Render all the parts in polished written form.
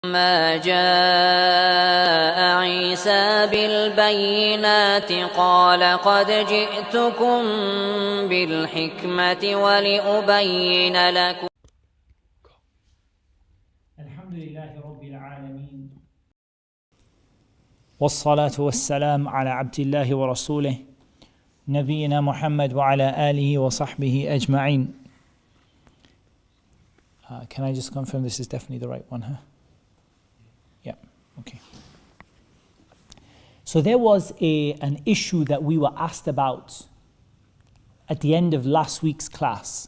ما جاء عيسى بالبينات قال قد جئتكم بالحكمة ولأبين لكم. الحمد لله رب العالمين والصلاة والسلام على عبد الله ورسوله نبينا محمد وعلى آله وصحبه أجمعين. Can I just confirm this is definitely the right one, huh? Yeah, okay. So there was an issue that we were asked about at the end of last week's class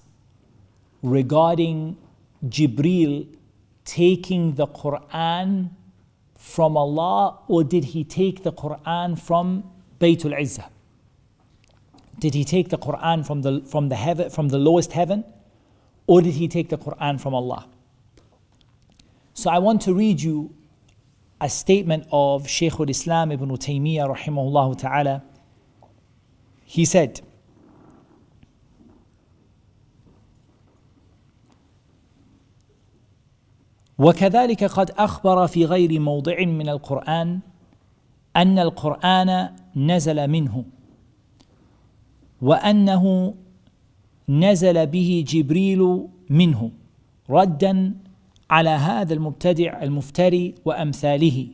regarding Jibreel taking the Qur'an from Allah, or did he take the Qur'an from Baytul Izzah? Did he take the Qur'an from the lowest heaven, or did he take the Qur'an from Allah? So I want to read you a statement of Shaykh al-Islam ibn Taymiyyah rahimahullah ta'ala. He said, وكذلك قد أخبر في غير موضع من القرآن أن القرآن نزل منه وأنه نزل به جبريل منه ردا على هذا المبتدع المفتري وأمثاله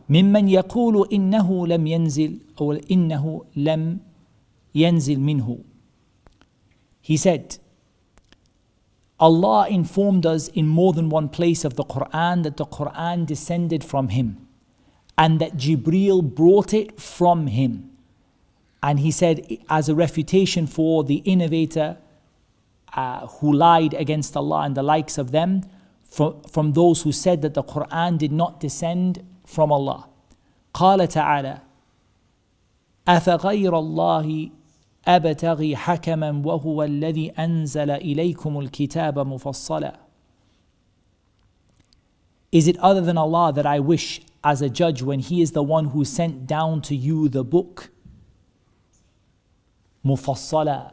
ممن يقول إنه لم ينزل أو إنه لم ينزل منه. He said, Allah informed us in more than one place of the Qur'an that the Qur'an descended from him and that Jibreel brought it from him. And he said, as a refutation for the innovator who lied against Allah and the likes of them, from those who said that the Qur'an did not descend from Allah. قال تعالى أفغير الله أبتغي حكما وهو الذي أنزل إليكم الكتاب مفصلا. Is it other than Allah that I wish as a judge when He is the one who sent down to you the book? Mufassala.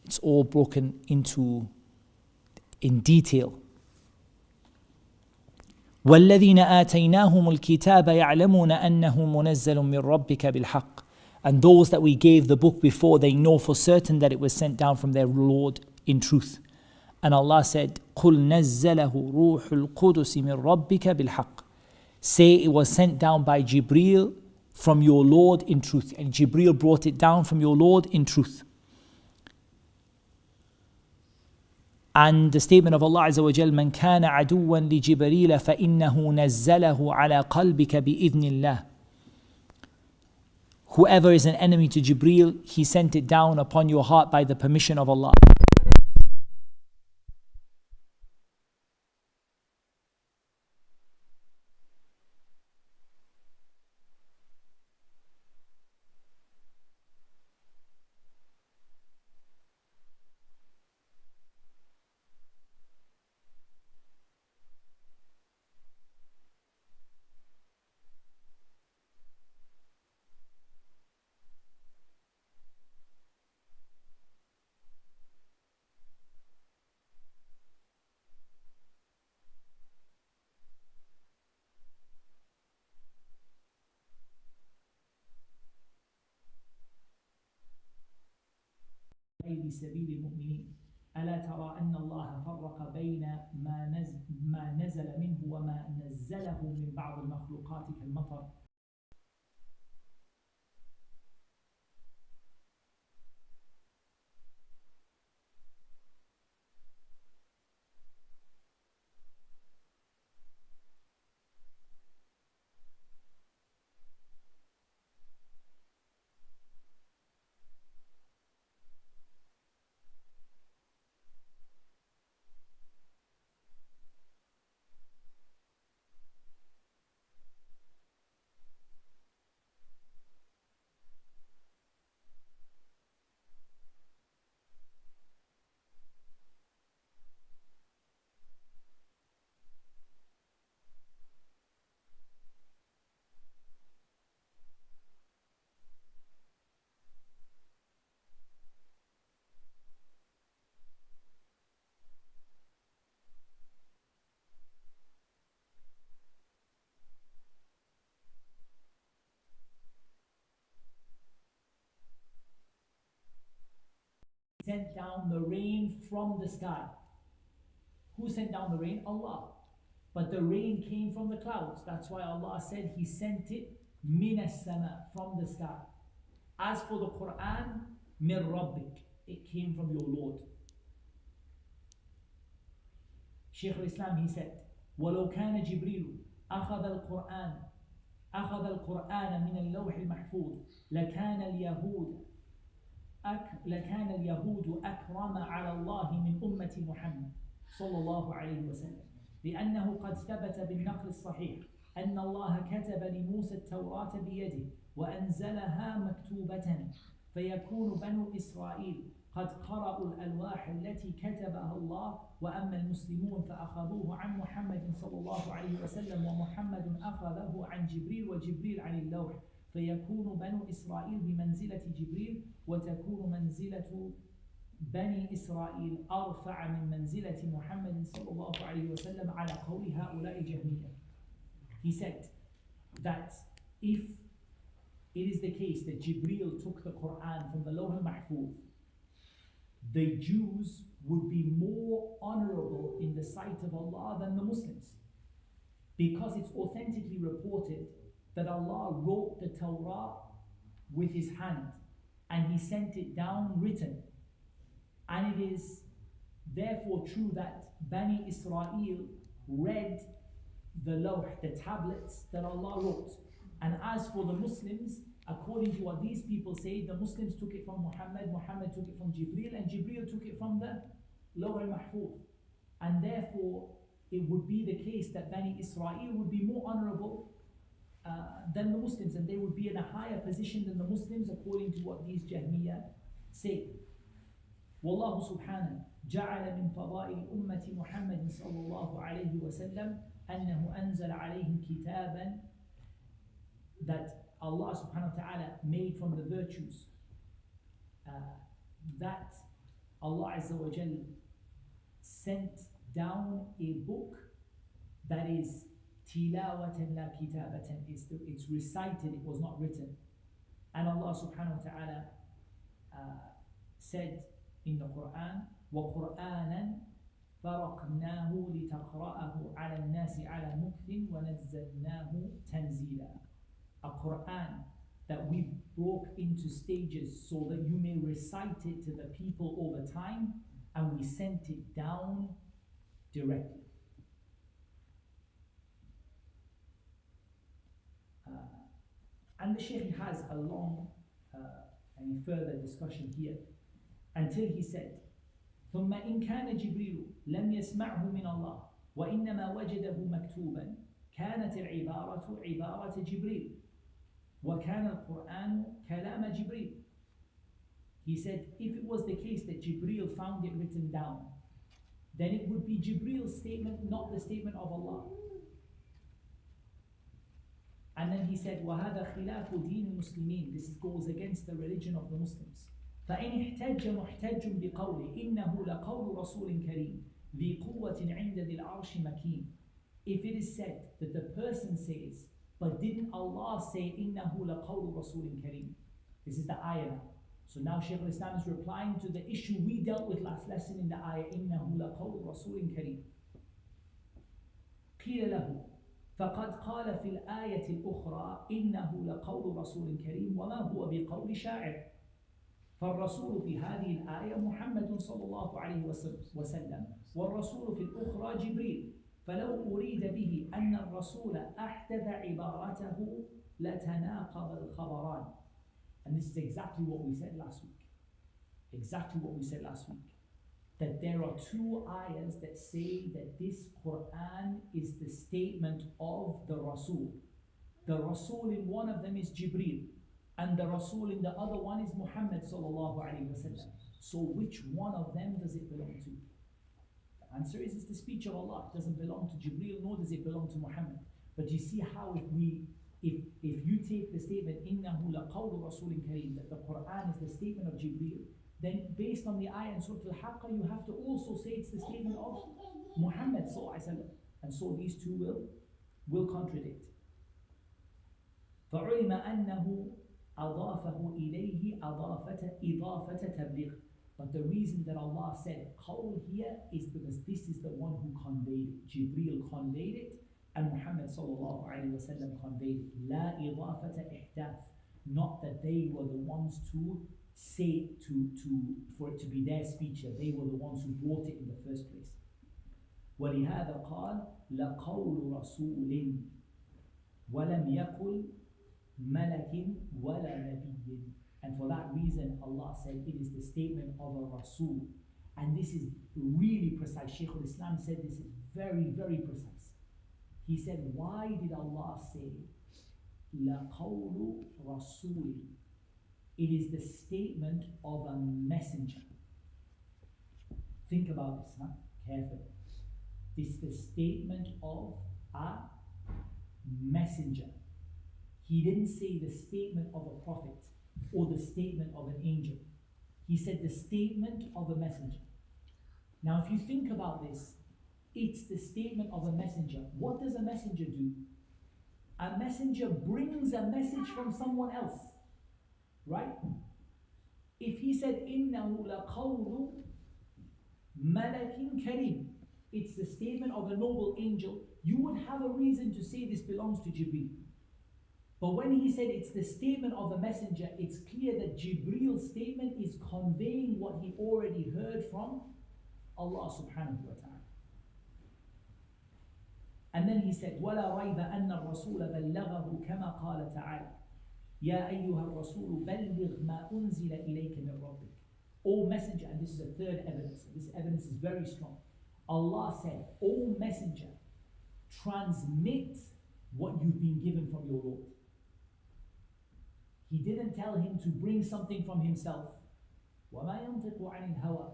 It's all broken into in detail. والذين آتيناهم الكتاب يعلمون أنه منزل من ربك بالحق. And those that we gave the book before, they know for certain that it was sent down from their Lord in truth. And Allah said, قُلْ نَزَّلَهُ رُوحُ الْقُدُسِ مِنْ رَبِّكَ بِالْحَقِّ. Say it was sent down by Jibreel from your Lord in truth. And Jibreel brought it down from your Lord in truth. And the statement of Allah Azza wa Jal, مَنْ كَانَ عَدُوًّا لِجِبْرِيلَ فَإِنَّهُ نَزَّلَهُ عَلَى قَلْبِكَ بِإِذْنِ اللَّهِ. Whoever is an enemy to Jibreel, he sent it down upon your heart by the permission of Allah. سبيل المؤمنين ألا ترى أن الله فرق بين ما نزل منه وما نزله من بعض المخلوقات كالمطر. sent down the rain from the sky. Who sent down the rain? Allah. But the rain came from the clouds. That's why Allah said He sent it min as-sama, from the sky. As for the Qur'an, min rabbik, it came from your Lord. Shaykh al-Islam, he said, وَلَوْ كَانَ جِبْرِيلُ أَخَذَ القرآن من اللوح المحفوظ لكان اليهود أكرم على الله من أمة محمد صلى الله عليه وسلم، لأنه قد ثبت بالنقل الصحيح أن الله كتب لموسى التوراة بيده وأنزلها مكتوبة، فيكون بنو إسرائيل قد قرأوا الألواح التي كتبها الله، وأما المسلمون فأخذوه عن محمد صلى الله عليه وسلم، ومحمد أخذه عن جبريل، وجبريل عن اللوح، فيكون بنو إسرائيل بمنزلة جبريل، وتكون منزلة بني إسرائيل أرفع من منزلة محمد صلى الله عليه وسلم على قول هؤلاء الجهمية. He said that if it is the case that Jibreel took the Qur'an from the Lawh al-Mahfuz, the Jews would be more honorable in the sight of Allah than the Muslims, because it's authentically reported that Allah wrote the Torah with His hand and He sent it down written, and it is therefore true that Bani Israel read the Lawh, the tablets that Allah wrote. And as for the Muslims, according to what these people say, the Muslims took it from Muhammad, Muhammad took it from Jibreel, and Jibreel took it from the Lawh al-Mahfuz. And therefore, it would be the case that Bani Israel would be more honorable than the Muslims, and they would be in a higher position than the Muslims, according to what these Jahmiyyah say. Wallahu subhanahu ja'ala min fada'il ummati Muhammadin sallallahu alayhi wa sallam annahu anzala alayhim kitaban, that Allah subhanahu wa ta'ala made from the virtues that Allah Azza wa Jal sent down a book that is tilawatan la kitabatan, it's recited, it was not written. And Allah subhanahu wa ta'ala said in the Qur'an, وَقُرْآنًا فَرَقْنَاهُ لِتَقْرَأَهُ عَلَى النَّاسِ عَلَى مُكْثٍ وَنَزَّلْنَاهُ تَنزِيلًا. A Qur'an that we broke into stages so that you may recite it to the people over time, and we sent it down directly. And the Shaykh has a long and further discussion here, until he said, ثم إن كان جبريل لم يسمعه من الله وإنما وجده مكتوبا كانت العبارة عبارة جبريل وكان القرآن كلام جبريل. He said, if it was the case that Jibreel found it written down, then it would be Jibreel's statement, not the statement of Allah. And then he said, وَهَذَا خِلَافُ دِينِ الْمُسْلِمِينَ. This goes against the religion of the Muslims. فَإِنِ احْتَجَّ مُحْتَجٌ بِقَوْلِ إِنَّهُ لَقَوْلُ رَسُولٍ كَرِيمٍ ذِي قُوَّةٍ عِنْدَ ذِي الْعَرْشِ مَكِينٍ. If it is said that the person says, but didn't Allah say إِنَّهُ لَقَوْلُ رَسُولٍ كَرِيمٍ? This is the ayah. So now Shaykh al-Islam is replying to the issue we dealt with last lesson in the ayah, إِنَّهُ لَقَوْلُ رَسُولٍ كَرِيمٍ. قِيلَ لَهُ فقد قال في الآية الأخرى إنه لقول رسول كريم وما هو بقول شاعر. فالرسول في هذه الآية محمد صلى الله عليه وسلم، والرسول في الأخرى جبريل، فلو أريد به أن الرسول أحدث عبارته لتناقض الخبران. And this is exactly what we said last week. Exactly what we said last week. That there are two ayahs that say that this Qur'an is the statement of the Rasul. The Rasul in one of them is Jibreel, and the Rasul in the other one is Muhammad sallallahu alayhi wa sallam. So which one of them does it belong to? The answer is it's the speech of Allah. It doesn't belong to Jibreel, nor does it belong to Muhammad. But you see how if you take the statement إِنَّهُ لَقَوْلُ رَسُولٍ كَرِيمٍ, that the Qur'an is the statement of Jibreel, then based on the ayah in Surah Al-Haqqa, you have to also say it's the statement of Muhammad sallallahu alaihi wasallam. And so these two will contradict. فَعُلِمَ أَنَّهُ أَضَافَهُ إِلَيْهِ إِضَافَةَ تَبْلِيغ. But the reason that Allah said qawl here is because this is the one who conveyed it. Jibreel conveyed it, and Muhammad sallallahu alaihi wasallam conveyed it. La idafata ihdath. Not that they were the ones to say for it to be their speech, that they were the ones who brought it in the first place. ولهذا قال لقول رسول ولم يقل ملك ولا نبي. And for that reason, Allah said it is the statement of a Rasul. And this is really precise. Shaykh al-Islam said this is very, very precise. He said, why did Allah say, لَقَوْلُ رَسُولٍ? It is the statement of a messenger. Think about this, carefully. This is the statement of a messenger. He didn't say the statement of a prophet or the statement of an angel. He said the statement of a messenger. Now if you think about this, it's the statement of a messenger. What does a messenger do? A messenger brings a message from someone else, right? If he said إِنَّهُ لَقَوْلُ مَلَكٍ كَرِيمٍ, it's the statement of a noble angel, you would have a reason to say this belongs to Jibreel. But when he said it's the statement of a messenger, it's clear that Jibreel's statement is conveying what he already heard from Allah subhanahu wa ta'ala. And then he said, وَلَا رَيْبَ أَنَّ الرَّسُولَ بَلَّغَهُ كَمَا قَالَ تَعَالَى يَا أَيُّهَا الرَّسُولُ بَلِّغْ مَا أُنزِلَ إِلَيْكَ مِنْ رَبِّكَ. O messenger, and this is a third evidence, this evidence is very strong. Allah said, O messenger, transmit what you've been given from your Lord. He didn't tell him to bring something from himself. وَمَا يَنْطِقُ عَنِ الْهَوَىٰ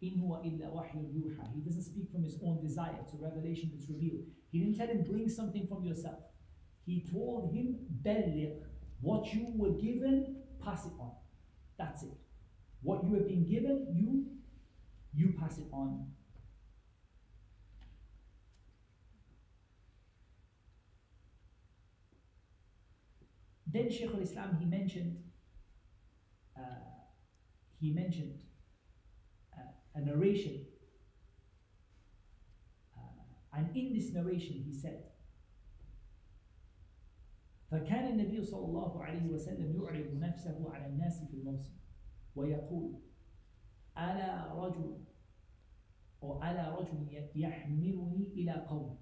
إِنْ هُوَ إِلَّا وَحْيٌ يُوحَىٰ. He doesn't speak from his own desire. It's a revelation that's revealed. He didn't tell him, bring something from yourself. He told him, بَلِّغْ. What you were given, pass it on. That's it. What you have been given, you pass it on. Then Shaykh al-Islam, he mentioned a narration. And in this narration he said, فكان النبي صلى الله عليه وسلم يعرض نفسه على الناس في الموسم ويقول ألا رجل يحملني إلى قوم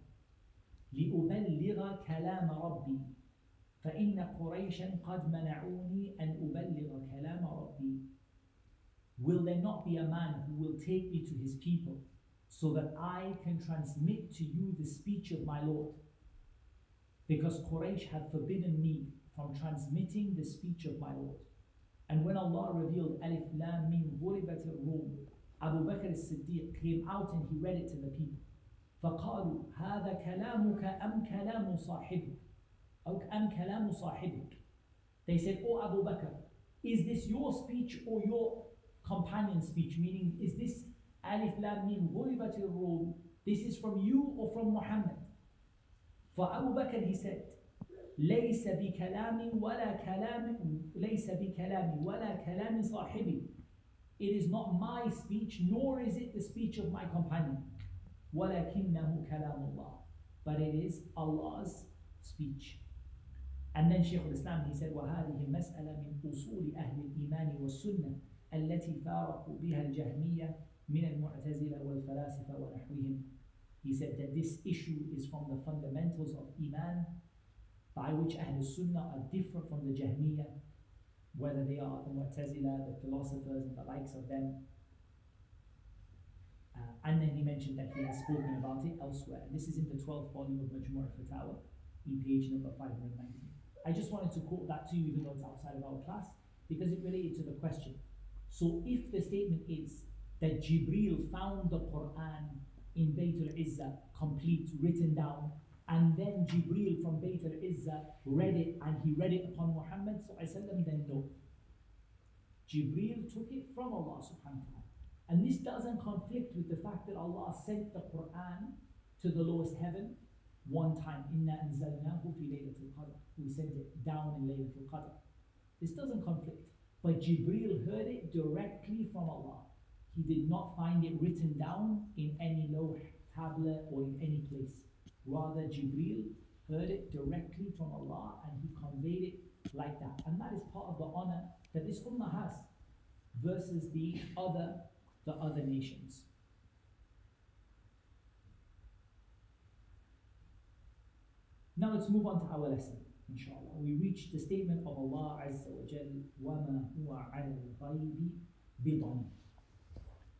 لأبلغ كلام ربي فإن قريشا قد منعوني أن أبلغ كلام ربي. Will there not be a man who will take me to his people so that I can transmit to you the speech of my Lord? Because Quraysh have forbidden me from transmitting the speech of my Lord. And when Allah revealed Alif Lam Mim غُلِبَتِ الرُّومُ, Abu Bakr as-Siddiq came out and he read it to the people. فَقَالُوا هَذَا كَلَامُكَ أَمْ كَلَامُ صَاحِبِكَ أو أَمْ كَلَامُ صَاحِبِكَ. They said, "O Abu Bakr, is this your speech or your companion's speech?" Meaning, is this Alif Lam Mim غُلِبَتِ الرُّومُ, this is from you or from Muhammad? For Abu Bakr, he said, ليس بكلامي ولا كلام صاحبي. It is not my speech, nor is it the speech of my companion. ولكنه كلام الله. But it is Allah's speech. And then Shaykh al-Islam, he said, وهذه المسألة من أصول أهل الإيمان والسنة التي فارقوا بها الجهمية من المعتزلة والفلاسفة ونحوهم. He said that this issue is from the fundamentals of Iman, by which Ahl Sunnah are different from the Jahmiyyah, whether they are the Mu'tazila, the philosophers and the likes of them. And then he mentioned that he has spoken about it elsewhere. This is in the 12th volume of Majmu' al-Fatawa, in page number 590. I just wanted to quote that to you, even though it's outside of our class, because it related to the question. So if the statement is that Jibreel found the Qur'an in Bayt al-Izzah, complete, written down, and then Jibreel from Bayt al-Izzah read it, and he read it upon Muhammad sallallahu alaihi wasallam, then no. Jibreel took it from Allah subhanahu wa ta'ala. And this doesn't conflict with the fact that Allah sent the Qur'an to the lowest heaven one time. Inna anzalnahu fi laylatul qadr. We sent it down in Laylatul Qadr. This doesn't conflict. But Jibreel heard it directly from Allah. He did not find it written down in any lawh, tablet, or in any place. Rather, Jibreel heard it directly from Allah and he conveyed it like that. And that is part of the honor that this ummah has versus the other nations. Now let's move on to our lesson, inshallah. We reached the statement of Allah Azza wa Jal, وَمَا هُوَ عَلَى الْغَيْبِ بِضَنِينٍ.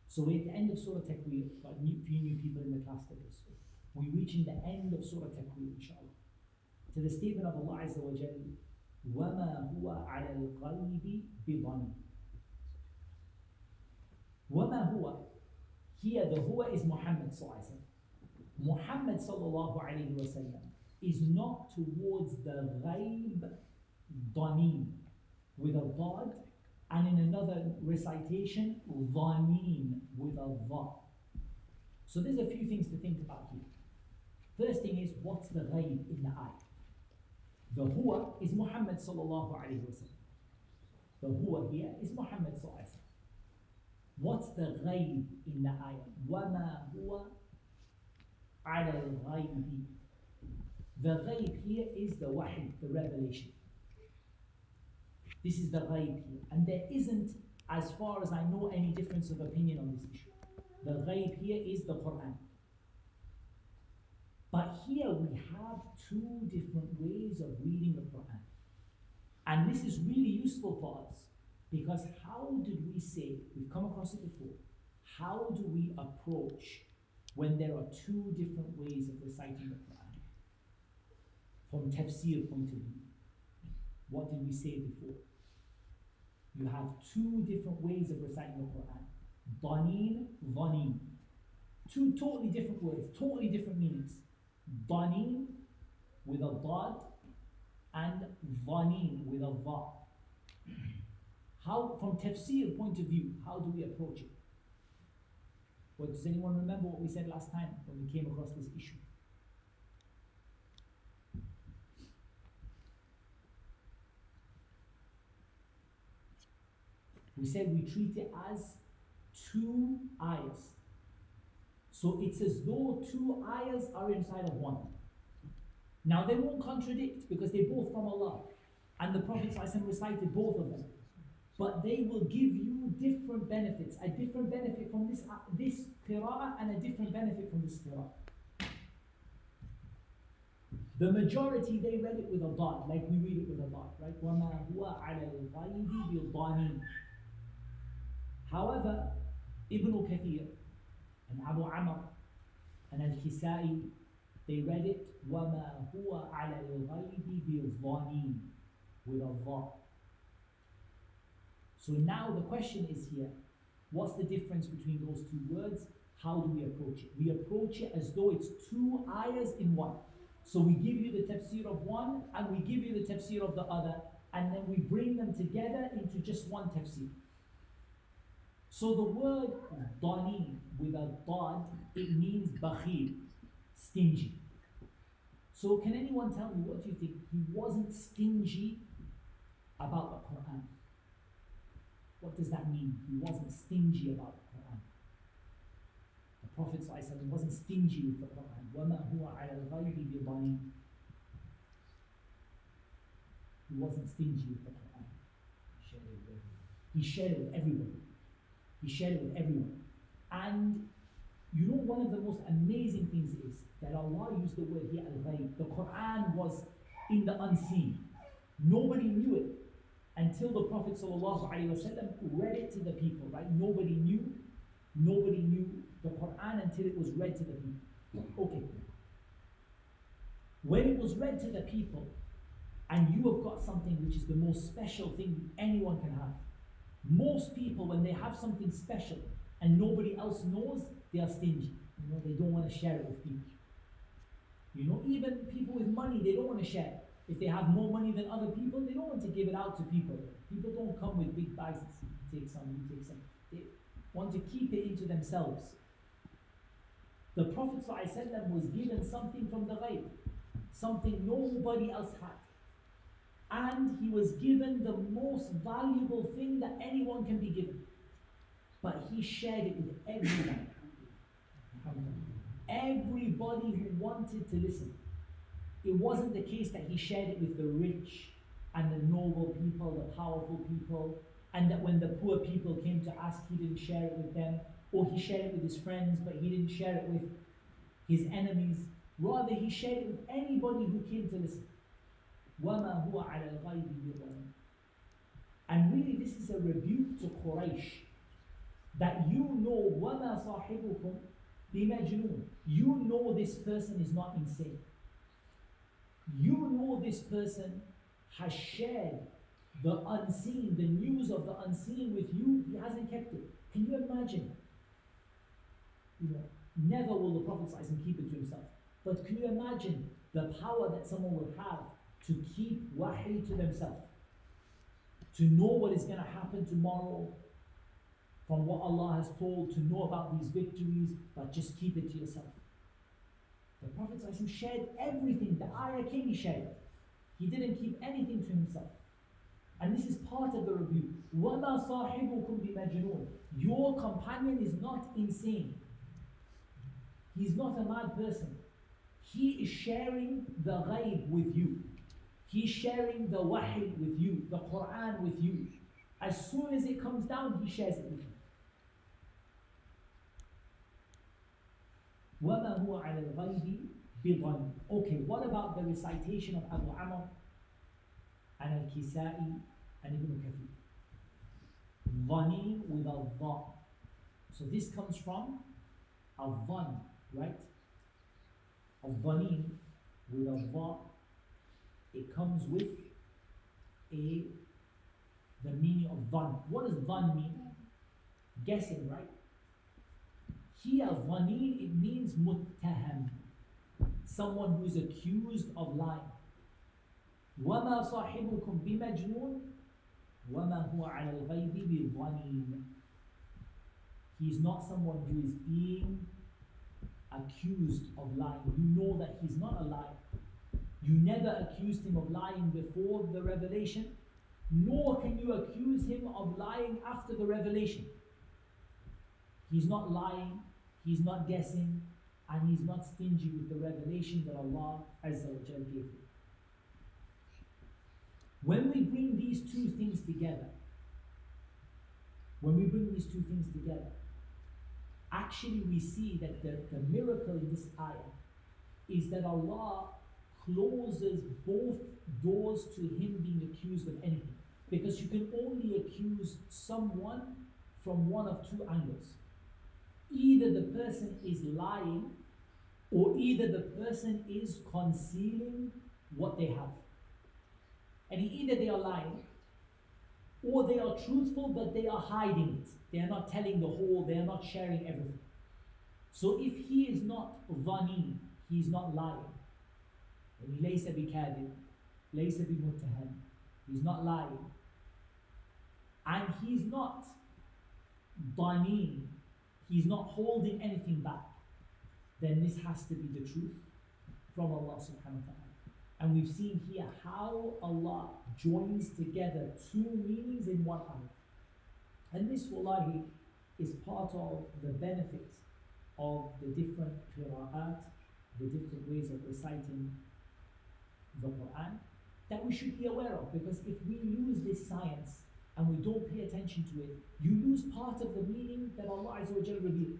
So we're at the end of Surah Takwir. Got a few new people in the class today. So we're reaching the end of Surah Takwir, inshallah. To the statement of Allah Azza wa Jal, وَمَا هُوَ عَلَى الْغَيْبِ بِضَنِينٍ. وَمَا هُوَ. Here the huwa is Muhammad sallallahu alayhi wa sallam. Muhammad sallallahu alayhi wa sallam is not towards the ghaib dhanin with a dad, and in another recitation dhanin with a dha. So there's a few things to think about here. First thing is, what's the ghaib in the ayah? The huwa is Muhammad sallallahu alayhi wa sallam. The huwa here is Muhammad sallallahu alayhi wa sallam. What's the ghaib in the ayah? وَمَا هُوَ عَلَى الْغَيْبِ. The ghaib here is the wahy, the revelation. This is the ghaib here. And there isn't, as far as I know, any difference of opinion on this issue. The ghaib here is the Qur'an. But here we have two different ways of reading the Qur'an. And this is really useful for us, because how did we say, we've come across it before, how do we approach when there are two different ways of reciting the Qur'an? From Tafseer point of view, what did we say before? You have two different ways of reciting the Qur'an. Dhanin, dhanin. Two totally different words, totally different meanings. Dhanin with a dad and dhanin with a dha. How, from Tafseer point of view, how do we approach it? Well, does anyone remember what we said last time when we came across this issue? We said we treat it as two ayahs. So it's as though two ayahs are inside of one. Now they won't contradict because they're both from Allah. And the Prophet ﷺ recited both of them. But they will give you different benefits. A different benefit from this qira'ah and a different benefit from this qira'ah. The majority, they read it with a dad, like we read it with a dad, right? وَمَا هُوَ عَلَى الْغَيْبِ بِالضَّانِينَ. However, Ibn Kathir and Abu Amr and Al-Kisai, they read it وَمَا هُوَ عَلَى الْغَيْبِ بِالضَّانِينَ with a dha. So now the question is here, what's the difference between those two words? How do we approach it? We approach it as though it's two ayahs in one. So we give you the tafsir of one and we give you the tafsir of the other, and then we bring them together into just one tafsir. So the word dhani with a dad, it means bakhil, stingy. So can anyone tell me, what do you think? He wasn't stingy about the Qur'an. What does that mean? He wasn't stingy about the Qur'an. The Prophet ﷺ wasn't stingy with the Qur'an. وَمَا هُوَ عَلَى الْغَيْبِ بِضَنِينَ. He wasn't stingy with the Qur'an. He shared it with everybody. He shared it with everyone. And you know, one of the most amazing things is that Allah used the word here, al-ghayb. The Qur'an was in the unseen. Nobody knew it until the Prophet ﷺ read it to the people, right? Nobody knew the Qur'an until it was read to the people. Okay. When it was read to the people, and you have got something which is the most special thing anyone can have. Most people, when they have something special and nobody else knows, they are stingy. You know, they don't want to share it with people. You know, even people with money, they don't want to share. If they have more money than other people, they don't want to give it out to people. People don't come with big bags and say, you take some, you take some. They want to keep it into themselves. The Prophet ﷺ was given something from the ghaib, something nobody else had. And he was given the most valuable thing that anyone can be given. But he shared it with everyone. Everybody who wanted to listen. It wasn't the case that he shared it with the rich and the noble people, the powerful people, and that when the poor people came to ask, he didn't share it with them, or he shared it with his friends, but he didn't share it with his enemies. Rather, he shared it with anybody who came to listen. وَمَا هُوَ عَلَى الْغَيْبِ بِضَنِينٍ. And really, this is a rebuke to Quraysh, that you know, وَمَا صَاحِبُكُمْ بِمَجْنُونٍ. You know this person is not insane. You know this person has shared the unseen, the news of the unseen with you. He hasn't kept it. Can you imagine? Never will the Prophet ﷺ keep it to himself. But can you imagine the power that someone will have to keep wahi to themselves? To know what is going to happen tomorrow from what Allah has told, to know about these victories, but just keep it to yourself. The Prophet ﷺ shared everything. The ayah came, he shared it. He didn't keep anything to himself. And this is part of the rebuke. وَمَا صَاحِبُكُمْ بِمَجْنُونٍ. Your companion is not insane. He's not a mad person. He is sharing the ghaib with you. He's sharing the wahi with you, the Qur'an with you. As soon as it comes down, he shares it with you. وَمَا هُوَ عَلَى الْغَيْبِ بِضَنِينٍ. Okay, what about the recitation of Abu Amr and al-Kisa'i and Ibn Kathir? Dhanin with a dha. So this comes from a dhan, right? Of dhanin with a dha. It comes with the meaning of dhan. What does dhan mean? Guessing, right? Here, dhanin, it means muttaham, someone who is accused of lying. وَمَا صَاحِبُكُمْ بِمَجْنُونٍ وَمَا هُوَ عَلَى الْغَيْبِ بِضَنِينٍ. He is not someone who is being accused of lying. You know that he's not a liar. You never accused him of lying before the revelation, nor can you accuse him of lying after the revelation. He's not lying, he's not guessing, and he's not stingy with the revelation that Allah Azza wa Jal gave him. When we bring these two things together, actually we see that the miracle in this ayah is that Allah closes both doors to him being accused of anything. Because you can only accuse someone from one of two angles. Either the person is lying, or either the person is concealing what they have. And either they are lying, or they are truthful but they are hiding it. They are not telling the whole, they are not sharing everything. So if he is not dhani, he is not lying. لَيْسَ بِكَاذِبٍ لَيْسَ بِمُتَّهَمٍ. He's not lying. And he's not dhani, he's not holding anything back. Then this has to be the truth from Allah subhanahu wa ta'ala. And we've seen here how Allah joins together two meanings in one ayah. And this, wallahi, is part of the benefit of the different qira'at, the different ways of reciting the Qur'an, that we should be aware of. Because if we lose this science and we don't pay attention to it, you lose part of the meaning that Allah Azza wa Jalla revealed.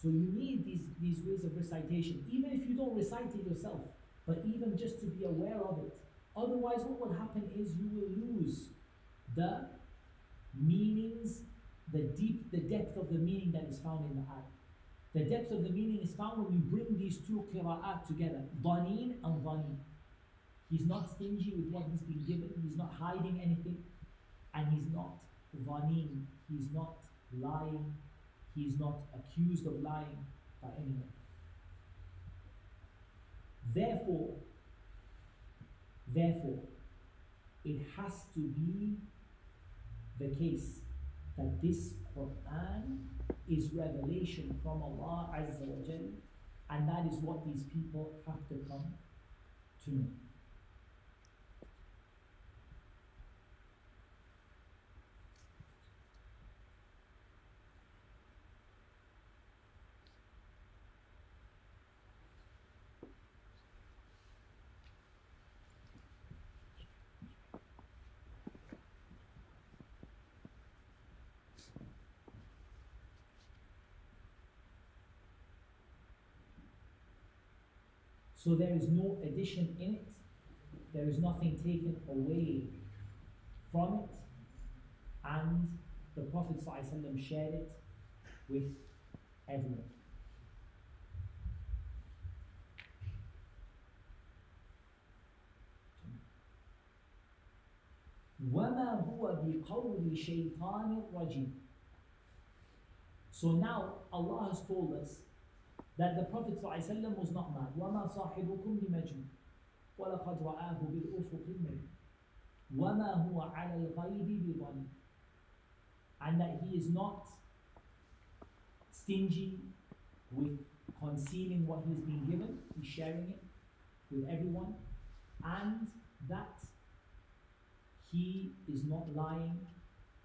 So you need these ways of recitation, even if you don't recite it yourself, but even just to be aware of it. Otherwise, what will happen is you will lose the meanings, the depth of the meaning that is found in the ayah. The depth of the meaning is found when you bring these two qira'at together, dhanin and dhanin. He's not stingy with what he's been given, he's not hiding anything, and he's not dhanin, he's not lying, he's not accused of lying by anyone. Therefore, it has to be the case that this Qur'an is revelation from Allah Azza wa Jal, and that is what these people have to come to know. So there is no addition in it, there is nothing taken away from it, and the Prophet ﷺ shared it with everyone. وَمَا هُوَ بِقَوْلِ شَيْطَانِ الرَّجِيمِ. So now Allah has told us that the Prophet ﷺ was not mad. وَمَا صَاحِبُكُمْ بِمَجْنُونٍ وَلَقَدْ رَآهُ بِالْأُفُقِ الْمُبِينِ وَمَا هُوَ عَلَى الْغَيْبِ بِضَنِينٍ. And that he is not stingy with concealing what he's been given, he's sharing it with everyone, and that he is not lying,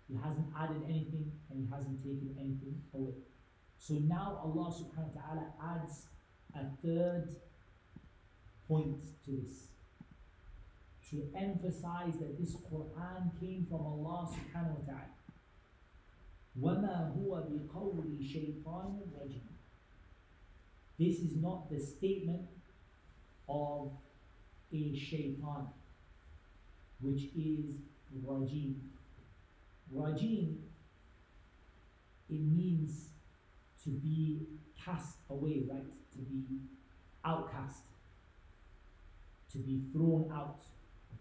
he hasn't added anything and he hasn't taken anything away. So now Allah subhanahu wa ta'ala adds a third point to this, to emphasize that this Qur'an came from Allah subhanahu wa ta'ala. وَمَا هُوَ بِقَوْلِ شَيْطَانٍ رَجِيمٍ. This is not the statement of a shaitan, which is rajim. Rajim, it means to be cast away, right? To be outcast, to be thrown out,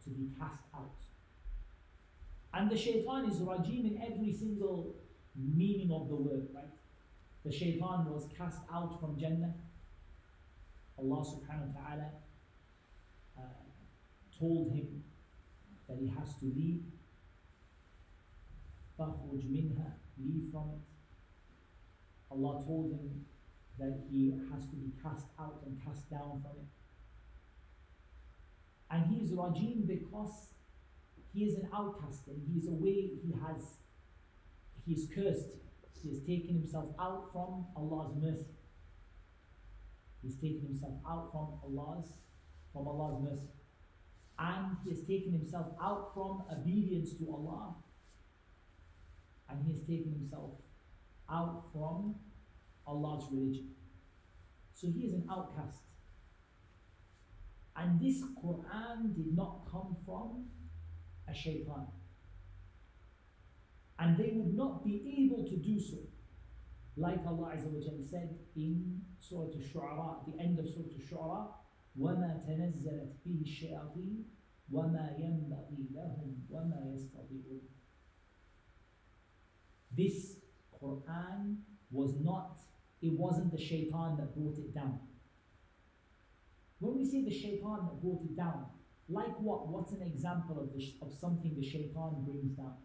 to be cast out. And the shaitan is rajim in every single meaning of the word, right? The shaitan was cast out from Jannah. Allah subhanahu wa ta'ala told him that he has to leave. فَخْرُجْ مِنْهَا, leave from it. Allah told him that he has to be cast out and cast down from it. And he is rajim because he is an outcast and he is away, he is cursed. He has taken himself out from Allah's mercy. He's taken himself out from Allah's mercy. And he has taken himself out from obedience to Allah. And he has taken himself out from Allah's religion. So he is an outcast. And this Qur'an did not come from a shaitan. And they would not be able to do so. Like Allah Azza wa Jalla said in Surah al-Shu'ara, at the end of Surah al-Shu'ara, وَمَا تَنَزَّلَتْ بِهِ الشَّيَاطِينُ وَمَا يَنبَغِي لَهُمْ وَمَا يَسْتَطِيعُونَ. This Qur'an it wasn't the shaitan that brought it down. When we say the shaitan that brought it down, like what? What's an example of something the shaitan brings down?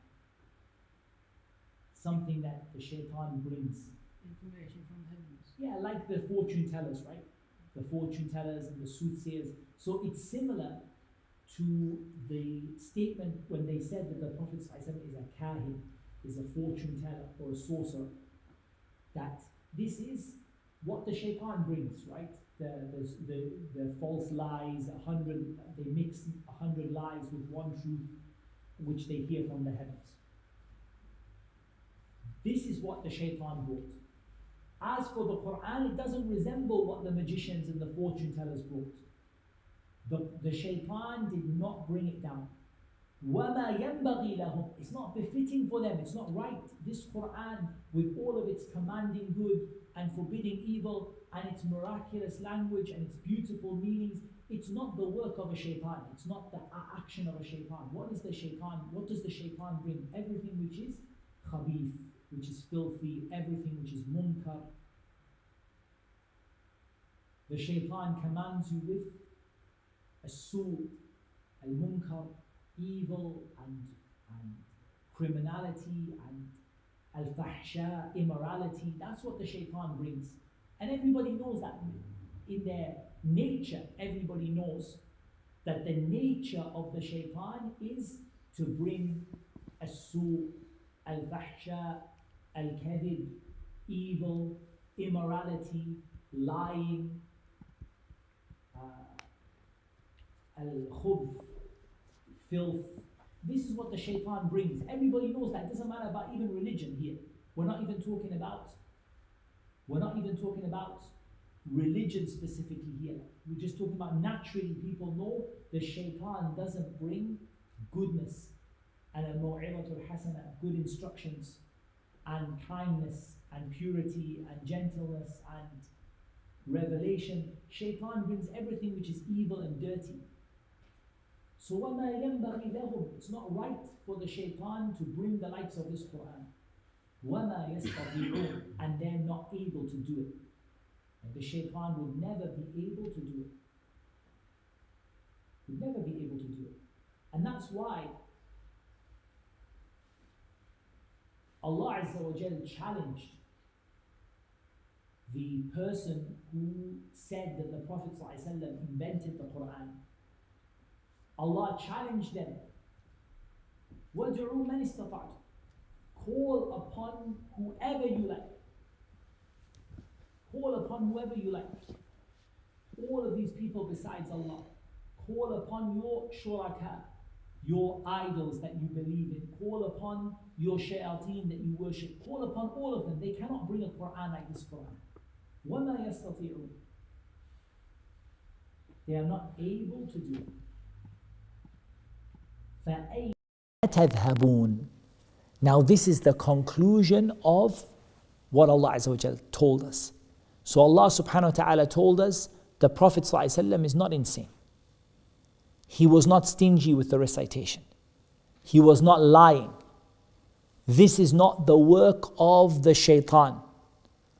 Something that the shaitan brings. Information from the heavens. Yeah, like the fortune tellers, right? The fortune tellers and the soothsayers. So it's similar to the statement when they said that the Prophet ﷺ is a kahin, is a fortune teller or a sorcerer. That this is what the shaitan brings, right? The false lies, they mix 100 lies with one truth, which they hear from the heavens. This is what the shaitan brought. As for the Qur'an, it doesn't resemble what the magicians and the fortune tellers brought. The shaitan did not bring it down. وَمَا يَنْبَغِي لَهُمْ. It's not befitting for them, it's not right. This Qur'an, with all of its commanding good and forbidding evil, and its miraculous language and its beautiful meanings, it's not the work of a shaitan. It's not the action of a shaitan. What is the shaitan? What does the shaitan bring? Everything which is khabith, which is filthy, everything which is munkar. The shaitan commands you with as-su, al-munkar, evil and criminality, and al-fahsha, immorality. That's what the shaitan brings. And everybody knows that in their nature, everybody knows that the nature of the shaitan is to bring as-su, al-fahsha, al-kadhib, evil, immorality, lying, al-khubth, filth. This is what the shaitan brings. Everybody knows that. It doesn't matter about even religion here. We're not even talking about religion specifically here. We're just talking about naturally people know the shaitan doesn't bring goodness and al-maw'izatul hasana, good instructions and kindness and purity and gentleness and revelation. Shaitan brings everything which is evil and dirty. So وَمَا يَنْبَغِي لَهُمْ, it's not right for the shaitan to bring the likes of this Qur'an. وَمَا يَسْتَطِيعُونَ, and they're not able to do it. And the shaitan would never be able to do it. Would never be able to do it. And that's why Allah Azza wa Jal challenged the person who said that the Prophet ﷺ invented the Qur'an. Allah challenged them. وَادْعُوا مَنِ اسْتَطَعْتُمْ, call upon whoever you like. Call upon whoever you like. All of these people besides Allah. Call upon your shuraka, your idols that you believe in. Call upon your shayateen that you worship. Call upon all of them. They cannot bring a Qur'an like this Qur'an. وَمَا يَسْتَطِيعُونَ, they are not able to do it. فَأَيْنَ تَذْهَبُونَ. Now this is the conclusion of what Allah Azza wa Jal told us. So Allah subhanahu wa ta'ala told us the Prophet ﷺ is not insane. He was not stingy with the recitation. He was not lying. This is not the work of the shaitan,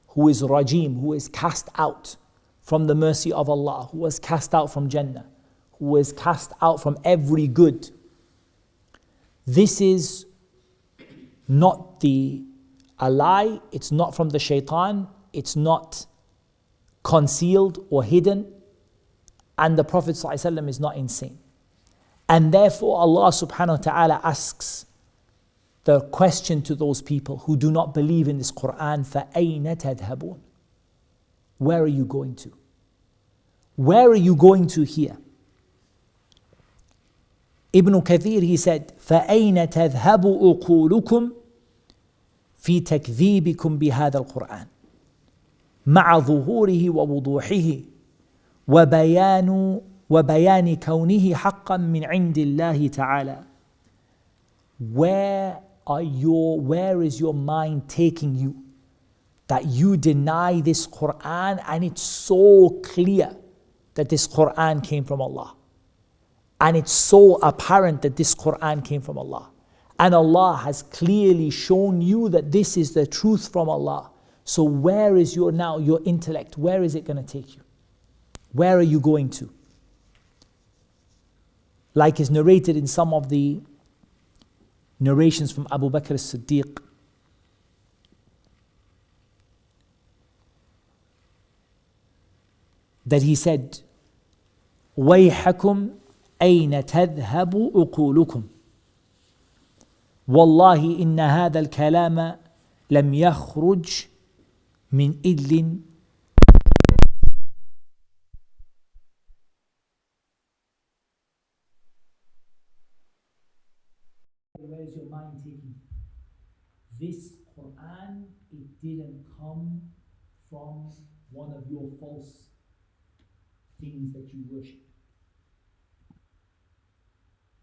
who is rajim, who is cast out from the mercy of Allah, who was cast out from Jannah, who was cast out from every good. This is not a lie, it's not from the shaitan, it's not concealed or hidden, and the Prophet ﷺ is not insane. And therefore Allah subhanahu wa ta'ala asks the question to those people who do not believe in this Qur'an, فَأَيْنَ تَذْهَبُونَ, where are you going to? Where are you going to here? Ibn Kathir, he said, فَأَيْنَ تَذْهَبُ أُقُولُكُمْ فِي تَكْذِيبِكُمْ بِهَذَا الْقُرْآنِ مع ظهوره ووضوحه وبيان كونه حقا من عند الله تعالى. Where is your mind taking you that you deny this Qur'an, and it's so clear that this Qur'an came from Allah, and it's so apparent that this Qur'an came from Allah, and Allah has clearly shown you that this is the truth from Allah. So where is your intellect, where is it going to take you? Where are you going to? Like is narrated in some of the narrations from Abu Bakr as-Siddiq, that he said, وَيْحَكُمْ أَيْنَ تَذْهَبُ أُقُولُكُمْ وَاللَّهِ إِنَّ هَذَا الْكَلَامَ لَمْ يَخْرُجْ مِنْ إِلٍّ. Where is your mind taking? This Qur'an, it didn't come from one of your false things that you worship.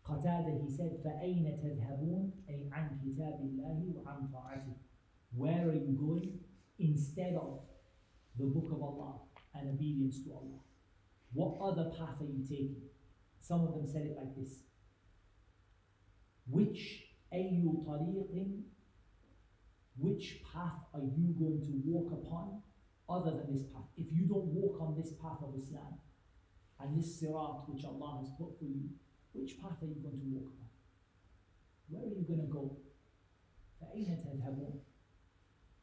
Qatada, he said, فَأَيْنَ تَذْهَبُونَ أي عن كتاب الله وعن طاعته. Where are you going instead of the book of Allah and obedience to Allah? What other path are you taking? Some of them said it like this: which path are you going to walk upon other than this path? If you don't walk on this path of Islam and this sirat which Allah has put for you, which path are you going to walk upon? Where are you going to go? فَأَيْنَ تَذْهَبُونَ?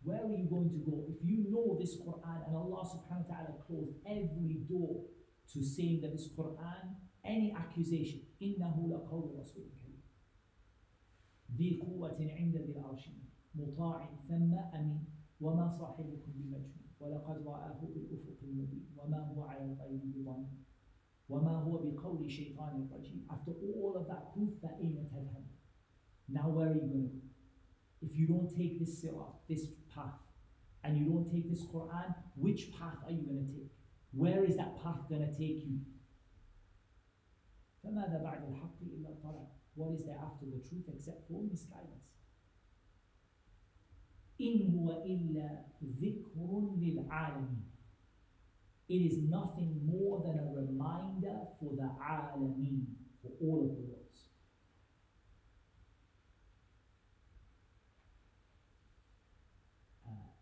Where are you going to go? If you know this Qur'an, and Allah subhanahu wa ta'ala closed every door to saying that this Qur'an, any accusation, إِنَّهُ لَقَوْلُ رَسُولٍ كَرِيمٍ ذِي قُوَّةٍ عِنْدَ ذِي الْعَرْشِ مُطَاعٍ ثَمَّ أَمِينٍ وَمَا صَاحِبُكُمْ بِمَجْنُونٍ وَلَقَدْ رَآهُ بِالْأُفُقِ الْمُبِينِ وَمَا هُوَ عَلَى الْغَيْبِ بِضَنِينٍ وَمَا هُوَ بِقَوْلِ شَيْطَانٍ رَجِيمٍ. After all of that proof, فَأَيْنَ تَذْهَبُونَ? Now where are you going to go? If you don't take this sirat, this path, and you don't take this Qur'an, which path are you going to take? Where is that path going to take you? فَمَاذَا بَعْدَ الْحَقِّ إِلَّا الضَّلَالُ. What is there after the truth except for misguidance? إِنْ هُوَ إِلَّا ذِكْرٌ لِلْعَالَمِينَ. It is nothing more than a reminder for the alameen, for all of the worlds.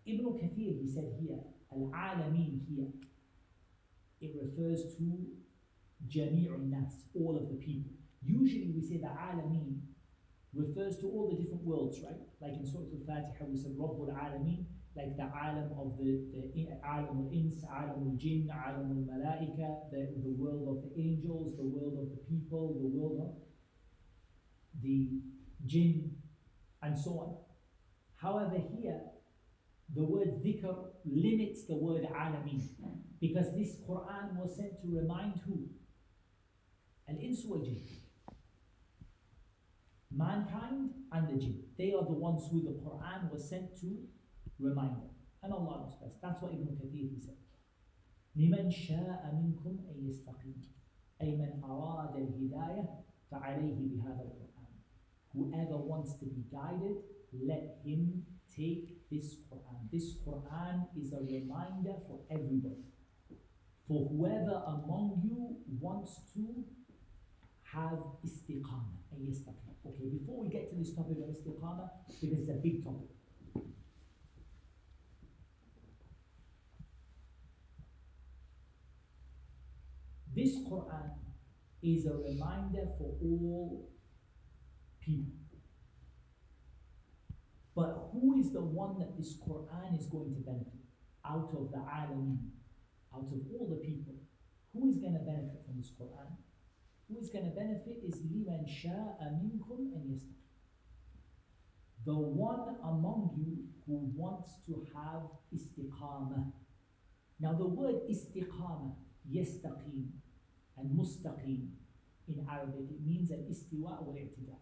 Ibn Kathir, he said here, al-alameen here, it refers to jami'un nas, all of the people. Usually we say the alameen refers to all the different worlds, right? Like in Surah al-Fatiha we said Rabbul Alameen, like the alam of the alam al-ins, alam al-jinn, alam al-malaika, the world of the angels, the world of the people, the world of the jinn, and so on. However, here the word dhikr limits the word alameen, because this Qur'an was sent to remind who? Al-ins wal-jinn. Mankind and the jinn. They are the ones who the Qur'an was sent to remind them. And Allah knows best. That's what Ibn Kathir he said. لِمَنْ شَاءَ مِنْكُمْ أَن يَسْتَقِيمُ أي مَنْ أَرَادَ الْهِدَايَةَ فَعَلَيْهِ بِهَذَا الْقُرْآنِ. Whoever wants to be guided, let him take this Qur'an. This Qur'an is a reminder for everybody. For whoever among you wants to have istiqamah, and yastaqim. Okay, before we get to this topic of istiqamah, because it's a big topic. This Qur'an is a reminder for all people. But who is the one that this Qur'an is going to benefit? Out of the alameen, out of all the people, who is going to benefit from this Qur'an? Who is going to benefit is لِمَنْ شَاءَ مِنْكُمْ أَنْ يَسْتَقِيمُ. The one among you who wants to have istiqamah. Now the word istiqamah, yastaqim, and mustaqim in Arabic, it means al-istiwa wal-i'tidal.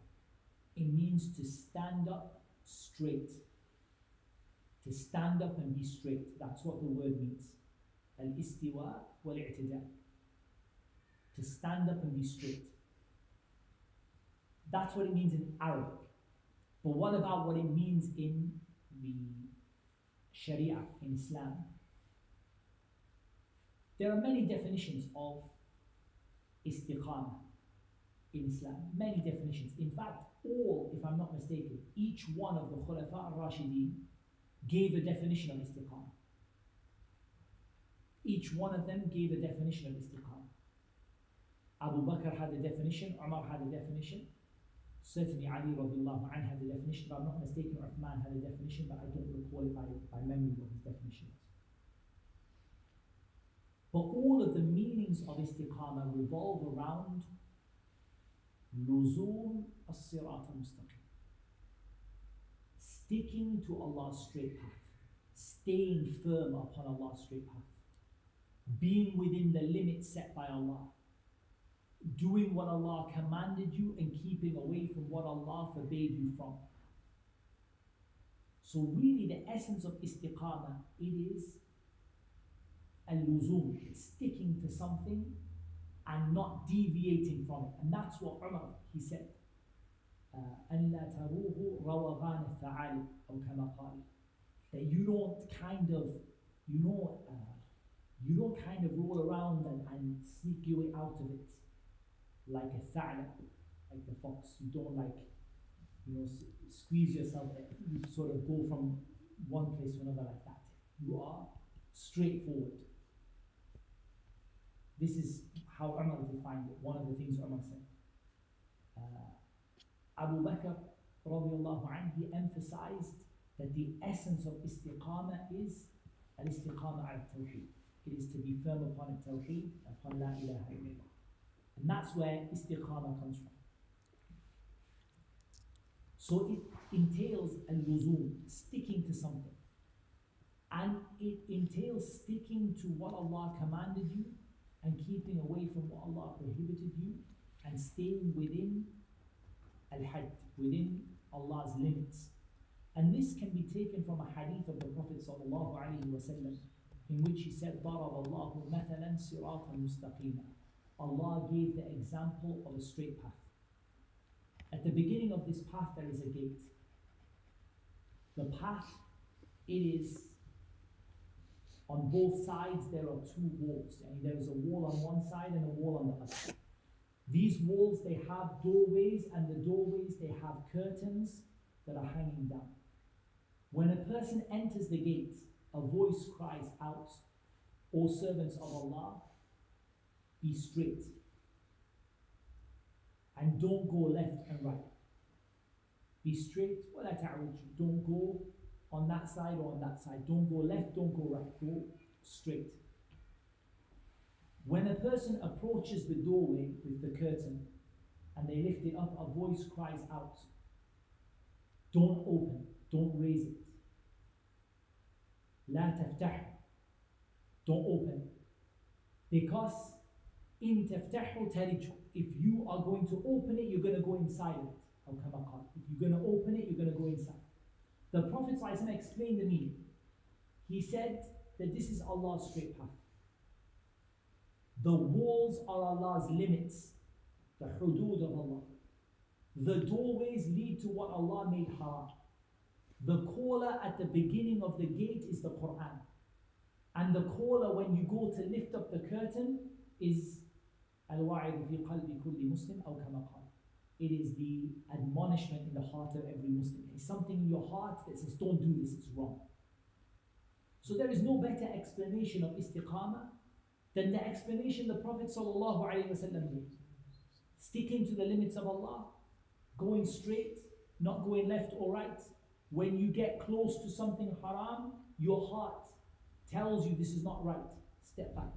It means to stand up straight. To stand up and be straight. That's what the word means. Al-istiwa wal-i'tidal. To stand up and be straight. That's what it means in Arabic. But what about what it means in the Sharia, in Islam? There are many definitions of istiqamah in Islam. Many definitions. In fact, all, if I'm not mistaken, each one of the Khulafa al-Rashideen gave a definition of istiqamah. Each one of them gave a definition of istiqamah. Abu Bakr had a definition, Umar had a definition, certainly Ali radiallahu anh had a definition, if I'm not mistaken, Uthman had a definition, but I don't recall it by memory what his definition was. But all of the meanings of istiqamah revolve around luzum as-sirat al-mustaqim. Sticking to Allah's straight path, staying firm upon Allah's straight path, being within the limits set by Allah, doing what Allah commanded you and keeping away from what Allah forbade you from. So really the essence of istiqamah, it is al-luzum, it's sticking to something and not deviating from it. And that's what Umar, he said, أَنْ لَا تَرُوهُ رَوَغَانَ الثَّعَالِبِ أو كما قال, that you don't kind of, you don't kind of roll around and sneak your way out of it like a tha'lab, like the fox. You don't squeeze yourself, you sort of go from one place to another like that. You are straightforward. This is how Umar defined it, one of the things Umar said. Abu Bakr radiallahu anhu, he emphasized that the essence of istiqamah is al-istiqamah al-tawheed. It is to be firm upon al-tawheed, upon la ilaha illallah. And that's where istiqamah comes from. So it entails al-luzum, sticking to something. And it entails sticking to what Allah commanded you and keeping away from what Allah prohibited you and staying within al-hadd, within Allah's limits. And this can be taken from a hadith of the Prophet sallallahu alaihi wasallam, in which he said, ضَرَبَ اللَّهُ مَثَلًا صِرَاطًا مُسْتَقِيمًا. Allah gave the example of a straight path. At the beginning of this path there is a gate. The path, it is on both sides there are two walls. And there is a wall on one side and a wall on the other. These walls, they have doorways, and the doorways, they have curtains that are hanging down. When a person enters the gate, a voice cries out, O servants of Allah, be straight. And don't go left and right. Be straight, وَلَا تَعْوِجُ. Don't go on that side or on that side. Don't go left, don't go right. Go straight. When a person approaches the doorway with the curtain and they lift it up, a voice cries out, don't open, don't raise it. لا تفتح. Don't open. Because in تفتح تلج. If you are going to open it, you're going to go inside of it. أو كما قال. If you're going to open it, you're going to go inside. The Prophet ﷺ explained the meaning. He said that this is Allah's straight path. The walls are Allah's limits, the hudud of Allah. The doorways lead to what Allah made haram. The caller at the beginning of the gate is the Qur'an. And the caller when you go to lift up the curtain is al-wa'id fi qalbi kulli muslim aw kama qala. It is the admonishment in the heart of every Muslim. It's something in your heart that says, don't do this, it's wrong. So there is no better explanation of istiqamah than the explanation the Prophet ﷺ gave. Sticking to the limits of Allah, going straight, not going left or right. When you get close to something haram, your heart tells you this is not right. Step back.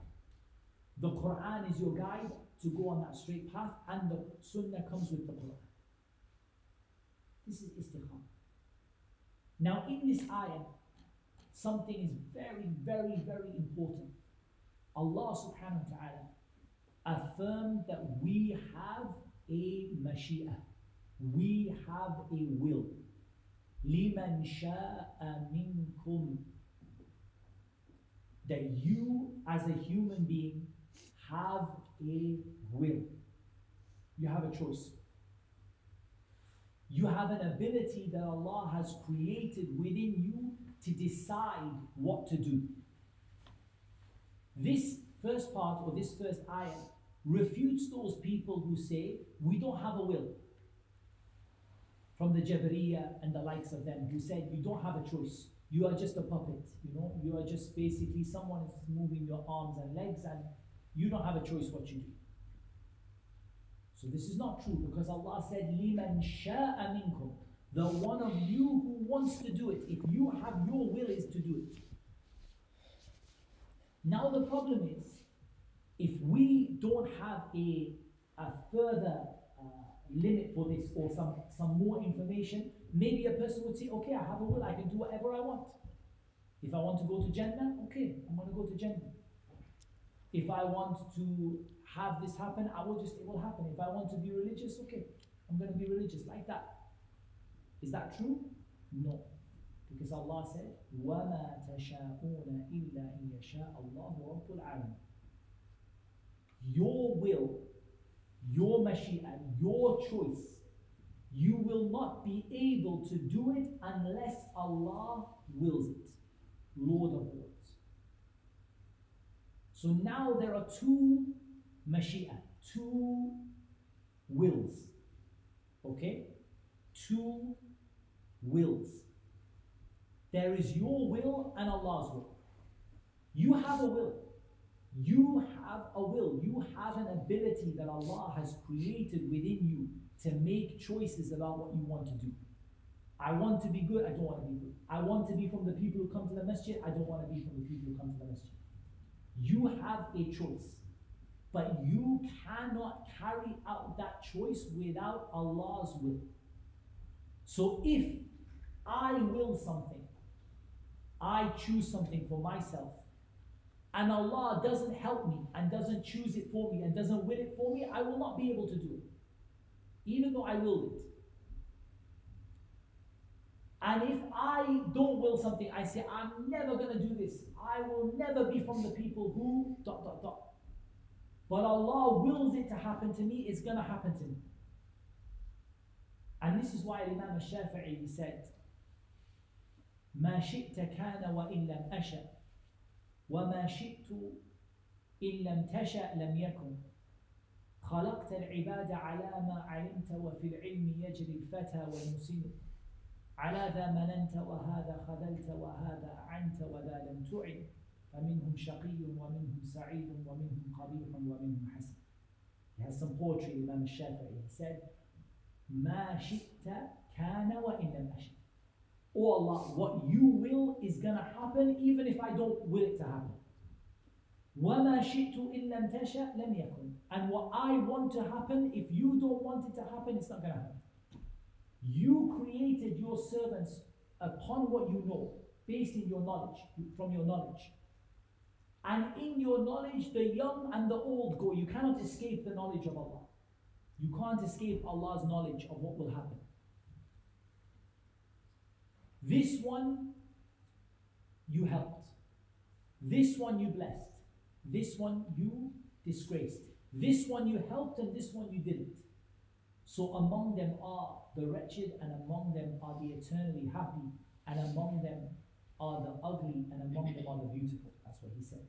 The Qur'an is your guide to go on that straight path, and the Sunnah comes with the Qur'an. This is istiqamah. Now in this ayah, something is very, very, very important. Allah subhanahu wa ta'ala affirmed that we have a mashi'ah. We have a will. لِمَنْ شَاءَ مِنْكُمْ. That you as a human being have a will. You have a choice. You have an ability that Allah has created within you to decide what to do. This first part, or this first ayah, refutes those people who say, we don't have a will. From the Jabariyah and the likes of them, who said, you don't have a choice. You are just a puppet, you are just basically someone is moving your arms and legs and you don't have a choice what you do. So this is not true, because Allah said, لِمَنْ شَاءَ مِنْكُمْ. The one of you who wants to do it, if you have your will is to do it. Now the problem is, if we don't have a further limit for this, or some more information, maybe a person would say, okay, I have a will, I can do whatever I want. If I want to go to Jannah, okay, I'm going to go to Jannah. If I want to have this happen, it will happen. If I want to be religious, okay, I'm going to be religious, like that. Is that true? No. Because Allah said, وَمَا تَشَاءُونَ إِلَّا إِن يَشَاءَ اللَّهُ رَبُّ الْعَالَمِينَ. Your will, your mashi'ah, your choice, you will not be able to do it unless Allah wills it. Lord of worlds. So now there are two mashi'ah, two wills. Okay? Two wills. There is your will and Allah's will. You have a will. You have a will. You have an ability that Allah has created within you to make choices about what you want to do. I want to be good, I don't want to be good. I want to be from the people who come to the masjid, I don't want to be from the people who come to the masjid. You have a choice, but you cannot carry out that choice without Allah's will. So if I will something, I choose something for myself, and Allah doesn't help me and doesn't choose it for me and doesn't will it for me, I will not be able to do it, even though I willed it. And if I don't will something, I say, I'm never going to do this. I will never be from the people who ... But Allah wills it to happen to me, it's going to happen to me. And this is why Imam al-Shafi'i said, ما شئت كان وإن لم أشأ وما شئت إن لم تشأ لم يكن خلقت العباد على ما علمت وفي العلم يجري الفتى والمسن على ذا مننت وهذا خذلت وهذا أعنت وذا لم تعن فمنهم شقي ومنهم سعيد ومنهم قبيح ومنهم حسن. He has some poetry, Imam al-Shafi'i. He said, ما شئت كان وإن لم أشأ. Oh Allah, what you will is going to happen even if I don't will it to happen. وَمَا شِئْتُ إِن لَمْ تَشَأْ لَمْ يَكُنْ. And what I want to happen, if you don't want it to happen, it's not going to happen. You created your servants upon what you know, based in your knowledge, from your knowledge. And in your knowledge, the young and the old go. You cannot escape the knowledge of Allah. You can't escape Allah's knowledge of what will happen. This one you helped. This one you blessed. This one you disgraced. This one you helped and this one you didn't. So among them are the wretched and among them are the eternally happy and among them are the ugly and among them are the beautiful. That's what he said.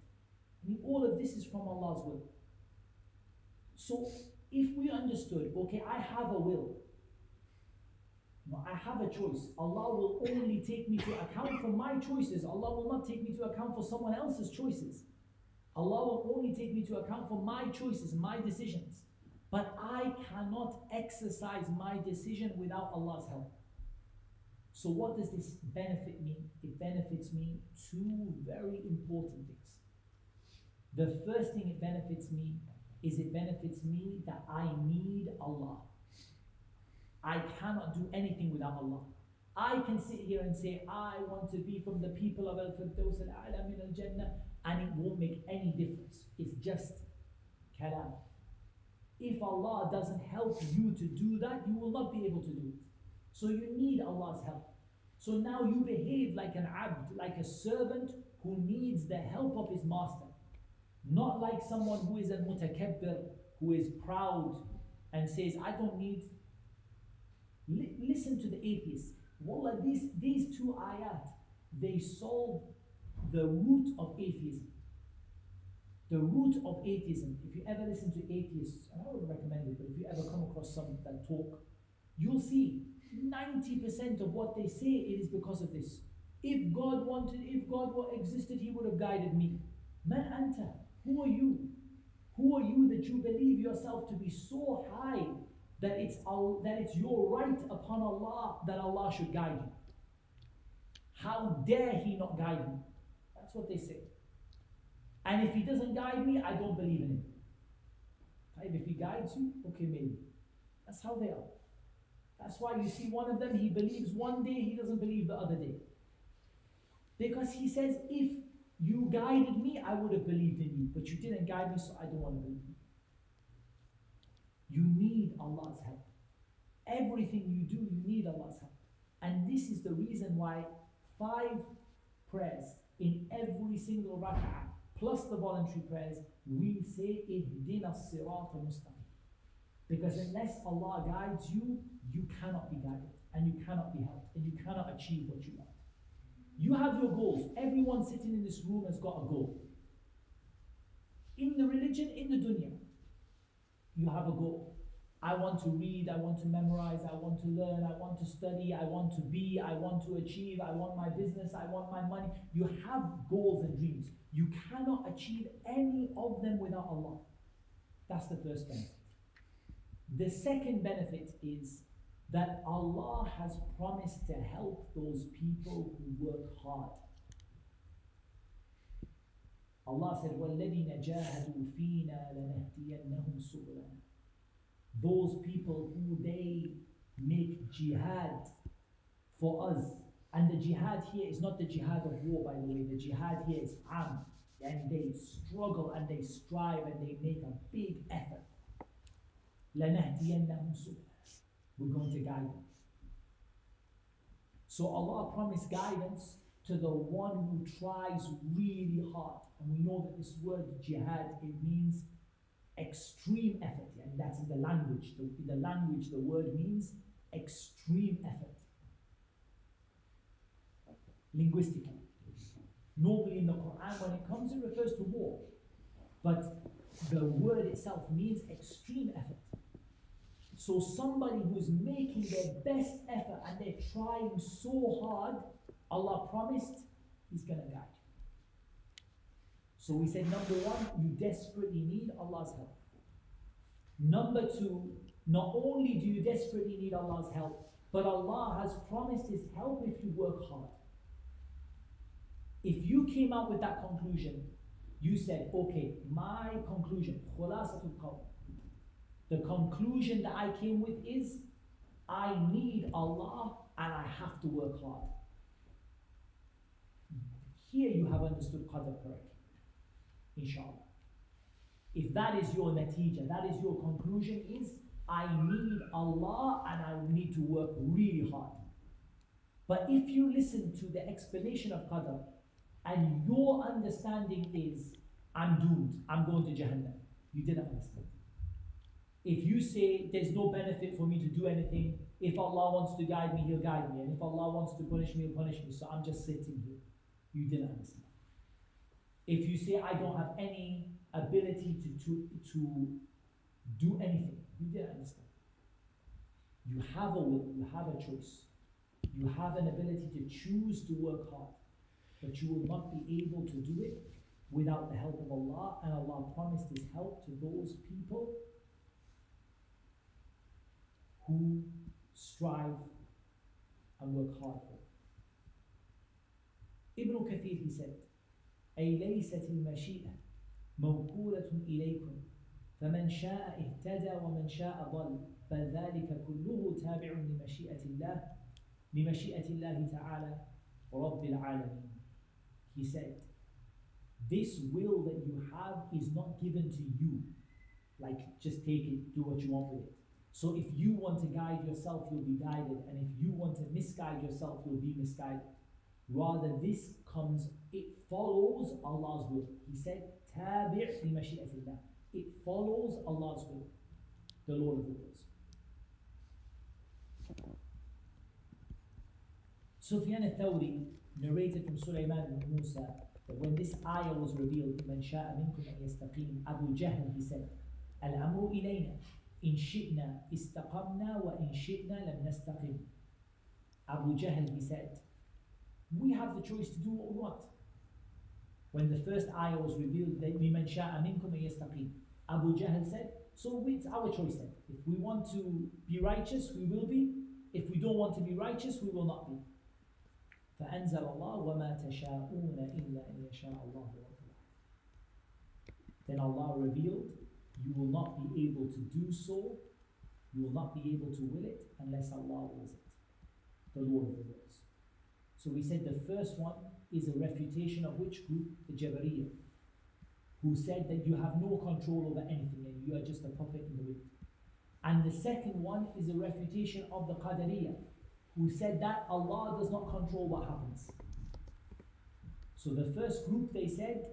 I mean, all of this is from Allah's will. So if we understood, okay, I have a will. No, I have a choice. Allah will only take me to account for my choices. Allah will not take me to account for someone else's choices. Allah will only take me to account for my choices, my decisions. But I cannot exercise my decision without Allah's help. So what does this benefit me? It benefits me two very important things. The first thing it benefits me is it benefits me that I need Allah. I cannot do anything without Allah. I can sit here and say, I want to be from the people of al-Firdaus al-A'la min al-Jannah, and it won't make any difference. It's just kalam. If Allah doesn't help you to do that, you will not be able to do it. So you need Allah's help. So now you behave like an abd, like a servant who needs the help of his master. Not like someone who is a mutakabbir, who is proud and says, I don't need... Listen to the atheists. Wallah, these two ayat, they solve the root of atheism. The root of atheism. If you ever listen to atheists, and I would recommend it, but if you ever come across some that talk, you'll see 90% of what they say it is because of this. If God existed, He would have guided me. Man anta, who are you? Who are you that you believe yourself to be so high that it's your right upon Allah that Allah should guide you? How dare He not guide me? That's what they say. And if He doesn't guide me, I don't believe in Him. If He guides you, okay, maybe. That's how they are. That's why you see one of them, he believes one day, he doesn't believe the other day. Because he says, if you guided me, I would have believed in you. But you didn't guide me, so I don't want to believe you. You need Allah's help. Everything you do, you need Allah's help. And this is the reason why 5 prayers in every single rak'ah, plus the voluntary prayers, we say, Ihdina as-sirata mustaqim. Because unless Allah guides you, you cannot be guided, and you cannot be helped, and you cannot achieve what you want. You have your goals. Everyone sitting in this room has got a goal. In the religion, in the dunya, you have a goal. I want to read, I want to memorize, I want to learn, I want to study, I want to be, I want to achieve, I want my business, I want my money. You have goals and dreams. You cannot achieve any of them without Allah. That's the first benefit. The second benefit is that Allah has promised to help those people who work hard. Allah said, وَالَّذِينَ جَاهَدُوا فِينَا لَنَهْدِيَنَّهُمْ سُبُلَنَا. Those people who they make jihad for us. And the jihad here is not the jihad of war, by the way. The jihad here is am. And they struggle and they strive and they make a big effort. لَنَهْدِيَنَّهُمْ سُبُلَنَا. We're going to guide them. So So Allah promised guidance to the one who tries really hard. And we know that this word jihad, it means extreme effort. And that's in the language. In the language, the word means extreme effort. Linguistically. Normally in the Qur'an, when it comes, it refers to war. But the word itself means extreme effort. So somebody who is making their best effort and they're trying so hard, Allah promised He's going to guide you. So we said, number one, you desperately need Allah's help. Number two, not only do you desperately need Allah's help, but Allah has promised His help if you work hard. If you came out with that conclusion, you said, okay, my conclusion, khulasatul qawl, the conclusion that I came with is, I need Allah and I have to work hard. Here you have understood qadr correctly, inshallah. If that is your natija, that is your conclusion, is I need Allah and I need to work really hard. But if you listen to the explanation of qadr and your understanding is, I'm doomed, I'm going to Jahannam, you didn't understand. If you say there's no benefit for me to do anything, if Allah wants to guide me, He'll guide me, and if Allah wants to punish me, He'll punish me, so I'm just sitting here, you didn't understand. If you say I don't have any ability to do anything, you didn't understand. You have a will, you have a choice, you have an ability to choose to work hard, but you will not be able to do it without the help of Allah, and Allah promised His help to those people who strive and work hard for it. Ibn Kathir, he said, أي ليست المشيئة موكولة إليكم فمن شاء اهتدى ومن شاء ضل بل ذلك كله تابع لمشيئة الله تعالى رب العالمين. He said, this will that you have is not given to you, like just take it, do what you want with it. So if you want to guide yourself, you'll be guided, and if you want to misguide yourself, you'll be misguided. Rather, this comes, it follows Allah's will. He said, تابع لمشيئة الله. It follows Allah's will, the Lord of the worlds. Sufyan al-Thawri narrated from Sulaiman ibn Musa that when this ayah was revealed, مَنْ شَاءَ مِنْكُمْ أَنْ يَسْتَقِيمُ, Abu Jahl, he said, الْأَمْرُ إِلَيْنَا إِنْ شِئْنَا إِسْتَقَمْنَا وَإِنْ شِئْنَا لَمْ نَسْتَقِمْ. Abu Jahl, he said, we have the choice to do what we want. When the first ayah was revealed, لِمَنْ شَاءَ مِنْكُمْ أَنْ يَسْتَقِيمُ, Abu Jahl said, so it's our choice then. If we want to be righteous, we will be. If we don't want to be righteous, we will not be. فأنزل الله وما تشاءون إلا أن يشاء الله رب العالمين. Then Allah revealed, you will not be able to do so, you will not be able to will it unless Allah wills it, the Lord of the worlds. So we said the first one is a refutation of which group? The Jabariyah, who said that you have no control over anything and you are just a puppet in the wind. And the second one is a refutation of the Qadariyah, who said that Allah does not control what happens. So the first group, they said,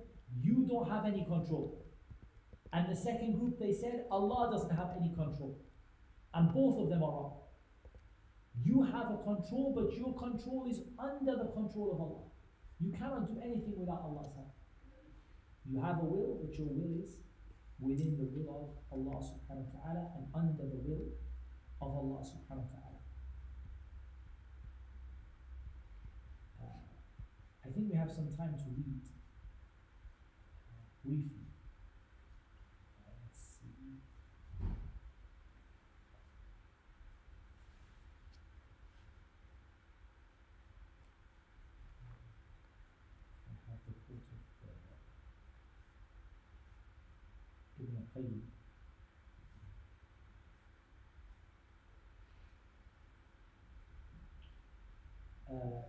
you don't have any control. And the second group, they said, Allah doesn't have any control. And both of them are wrong. You have a control, but your control is under the control of Allah. You cannot do anything without Allah's help. You have a will, but your will is within the will of Allah subhanahu wa ta'ala and under the will of Allah subhanahu wa ta'ala. I think we have some time to read briefly. Let's see. I have the quote of Ibn Qayyim.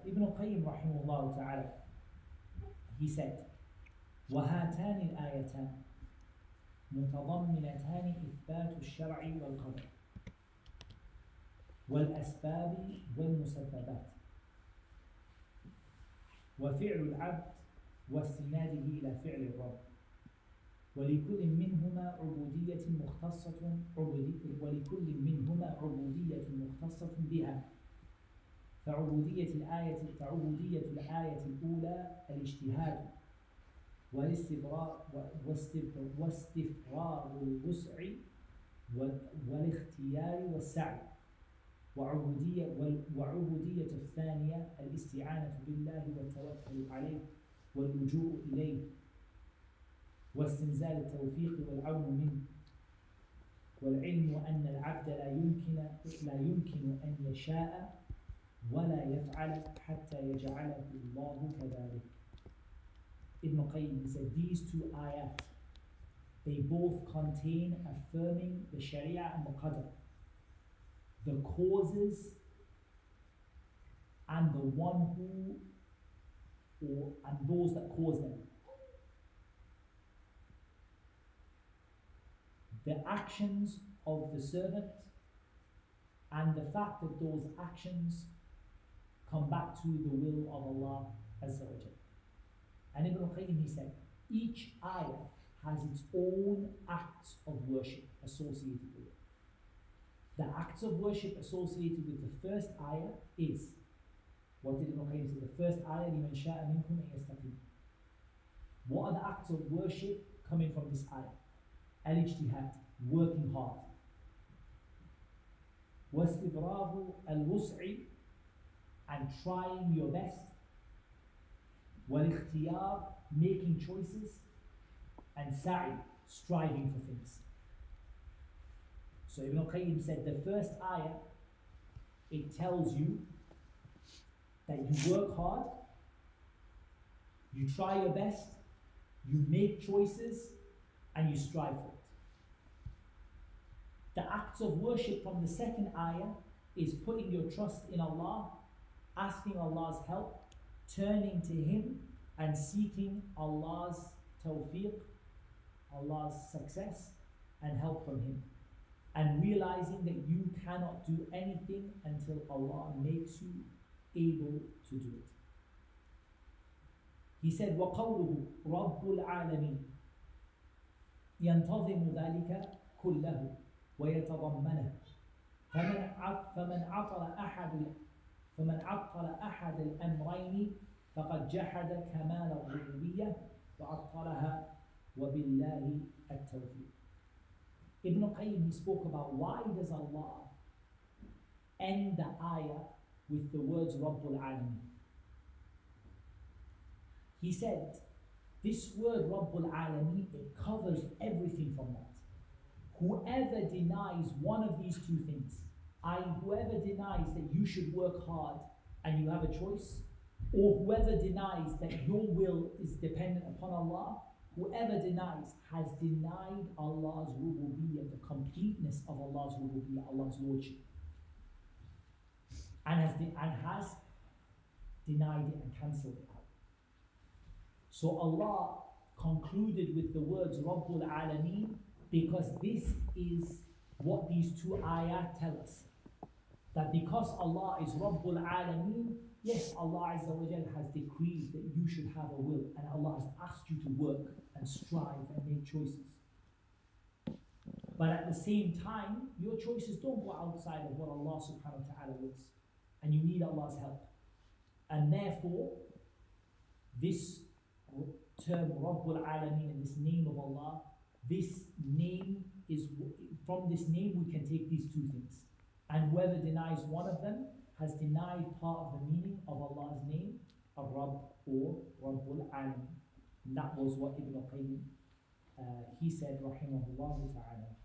Ibn Qayyim rahimahullah ta'ala, he said, وهاتان الآيتان متضمنتان إثبات الشرع والقدر والأسباب والمسببات وفعل العبد واستناده إلى فعل الرب ولكل منهما عبودية مختصة بها فعبودية الآية الأولى الاجتهاد واستفراغ الوسع والاختيار والسعي وعبودية الثانية الاستعانة بالله والتوكل عليه واللجوء إليه واستنزال التوفيق والعون منه والعلم أن العبد لا يمكن أن يشاء ولا يفعل حتى يجعله الله كذلك. Ibn Qayyim said these two ayat, they both contain affirming the Sharia and the Qadr, the causes and the one who and those that cause them, the actions of the servant and the fact that those actions come back to the will of Allah Azza wa Jalla. And Ibn Qayyim, he said, each ayah has its own acts of worship associated with it. The acts of worship associated with the first ayah is, what did Ibn Qayyim say? The first ayah, لِمَنْ شَاءَ مِنْكُمْ أَنْ يَسْتَقِيمُ. What are the acts of worship coming from this ayah? Al-ijtihad, working hard. وَاسْتِبْرَاغُ الْوُسْعِ, and trying your best. وَالْإِخْتِيَارِ, making choices. And sa'i, striving for things. So Ibn Qayyim said the first ayah, it tells you that you work hard, you try your best, you make choices, and you strive for it. The acts of worship from the second ayah is putting your trust in Allah, asking Allah's help, turning to Him, and seeking Allah's tawfiq, Allah's success, and help from Him. And realizing that you cannot do anything until Allah makes you able to do it. He said, وَقَوْلُهُ رَبُّ الْعَالَمِينَ ينتظم ذلك كله ويتضمنه فمن عطل أحد الأمرين فقد جحد كمال الربوبية وعطلها وبالله التوفيق. Ibn Qayyim, he spoke about why does Allah end the ayah with the words Rabbul Alameen. He said, this word Rabbul Alameen, it covers everything from that. Whoever denies one of these two things, i.e. whoever denies that you should work hard and you have a choice, or whoever denies that your will is dependent upon Allah, whoever denies has denied Allah's rububiyyah, the completeness of Allah's rububiyyah, Allah's lordship, and has denied it and cancelled it out. So Allah concluded with the words Rabbul Alameen because this is what these two ayat tell us. That because Allah is Rabbul Alameen, yes, Allah Azza wa Jal has decreed that you should have a will, and Allah has asked you to work and strive and make choices. But at the same time, your choices don't go outside of what Allah subhanahu wa ta'ala wills, and you need Allah's help. And therefore, this term Rabbul Alameen and this name of Allah, this name is, from this name we can take these two things. And whoever denies one of them has denied part of the meaning of Allah's name, Ar-Rabb or Rabbul Alameen. And that was what Ibn Qayyim, he said, rahimahullah ta'ala.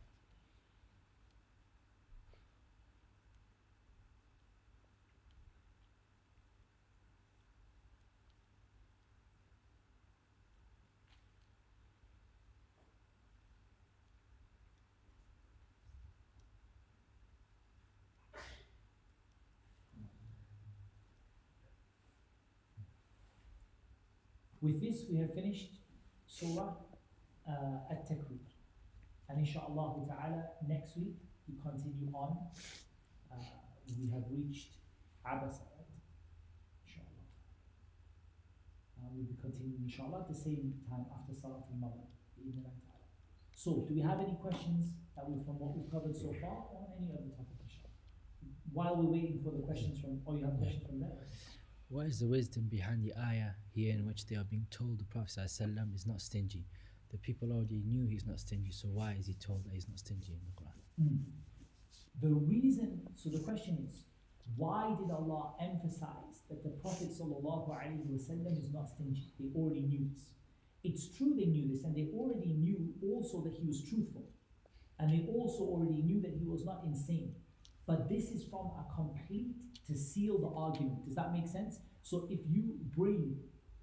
With this, we have finished Surah At-Takwir. And inshaAllah ta'ala, next week, we continue on. We have reached Abasa, inshaAllah. and we'll be continuing inshallah at the same time after Salat al-Maghrib. So, do we have any questions from what we've covered so far on any other topic, inshallah? While we're waiting for the questions from, you have a question from there? What is the wisdom behind the ayah here in which they are being told the Prophet ﷺ is not stingy? The people already knew he's not stingy, so why is he told that he's not stingy in the Qur'an? The reason, so the question is, why did Allah emphasize that the Prophet ﷺ is not stingy? They already knew this. It's true they knew this, and they already knew also that he was truthful. And they also already knew that he was not insane. But this is from a complete to seal the argument. Does that make sense? So if you bring,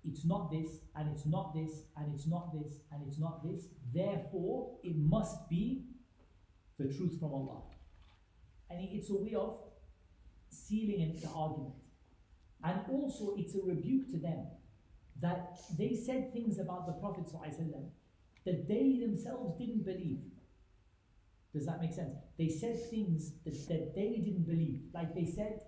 it's not this, and it's not this, and it's not this, and it's not this, therefore it must be the truth from Allah. And it's a way of sealing the argument. And also it's a rebuke to them that they said things about the Prophet ﷺ that they themselves didn't believe. Does that make sense? They said things that they didn't believe. Like they said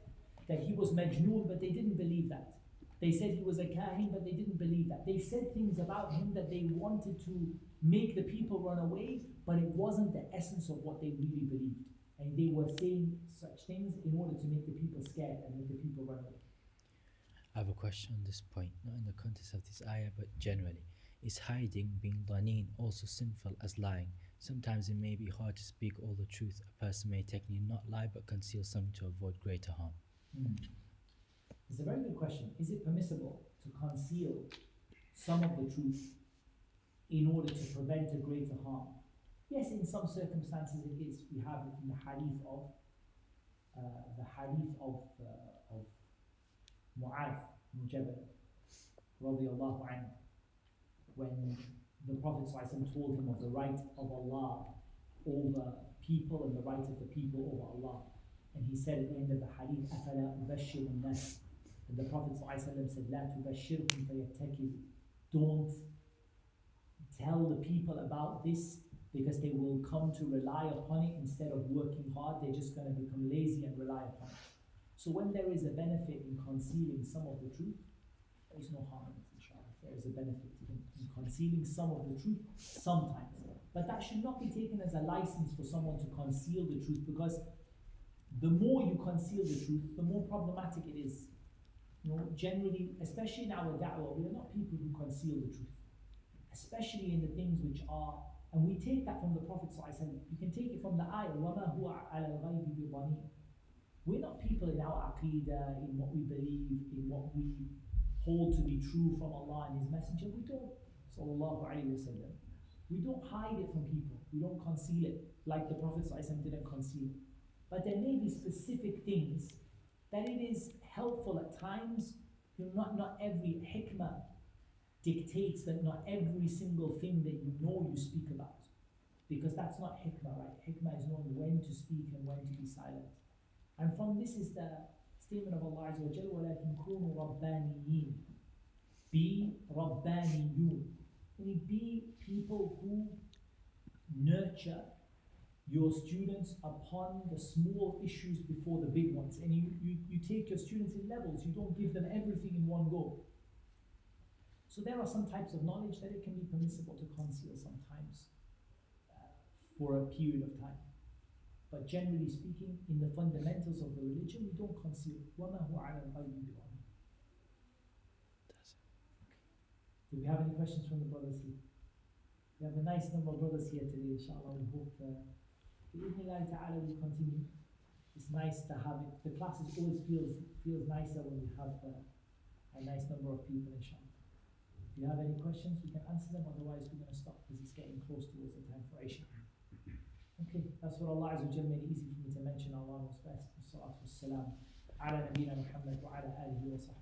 that he was majnoon, but they didn't believe that. They said he was a kahin, but they didn't believe that. They said things about him that they wanted to make the people run away, but it wasn't the essence of what they really believed. And they were saying such things in order to make the people scared and make the people run away. I have a question on this point, not in the context of this ayah, but generally. Is hiding, being dhaneen, also sinful as lying? Sometimes it may be hard to speak all the truth. A person may technically not lie, but conceal something to avoid greater harm. It's a very good question. Is it permissible to conceal some of the truth in order to prevent a greater harm? Yes, in some circumstances it is. We have it in the hadith of Mu'adh ibn Jabal radiyallahu anhu, when the Prophet ﷺ told him of the right of Allah over people and the right of the people over Allah. And he said at the end of the hadith, أَفَلَا أُبَشِّرُ النَّاسِ, and the Prophet ﷺ said, لَا تُبَشِّرْهُمْ فَيَتَّكِذُ, don't tell the people about this because they will come to rely upon it instead of working hard. They're just going to become lazy and rely upon it. So when there is a benefit in concealing some of the truth, there is no harm in it, inshallah. There is a benefit in concealing some of the truth sometimes. But that should not be taken as a license for someone to conceal the truth, because the more you conceal the truth, the more problematic it is. Generally, especially in our da'wah, we are not people who conceal the truth. Especially in the things which are, and we take that from the Prophet ﷺ. You can take it from the ayah, وَمَا هُوَ عَلَى الْغَيْبِ بِضَنِينَ. We're not people in our aqeedah, in what we believe, in what we hold to be true from Allah and His Messenger. We don't, sallallahu alayhi wa sallam. We don't hide it from people. We don't conceal it like the Prophet ﷺ didn't conceal it. But there may be specific things that it is helpful at times. Not every hikmah dictates that not every single thing that you speak about. Because that's not hikmah, right? Hikmah is knowing when to speak and when to be silent. And from this is the statement of Allah Azza wa Jalla, وَلَكِنْ كُونُوا رَبَّانِيِّينَ. Be Rabbaniyun. Be people who nurture your students upon the small issues before the big ones. And you take your students in levels. You don't give them everything in one go. So there are some types of knowledge that it can be permissible to conceal sometimes for a period of time. But generally speaking, in the fundamentals of the religion, we don't conceal. وَمَا هُوَ عَلَى الْغَيْبِ بِضَنِينَ. Do we have any questions from the brothers here? We have a nice number of brothers here today, inshallah. We hope bi'idhnillahi ta'ala will continue. It's nice to have it. The classes always feels nicer when we have a nice number of people, inshallah. If you have any questions, we can answer them. Otherwise, we're going to stop because it's getting close towards the time for Isha. Okay, that's what Allah Azza wa Jalla made it easy for me to mention. Allah knows best. Wassalatu wassalam ala nabiyyina Muhammad wa ala alihi wa sahbihi.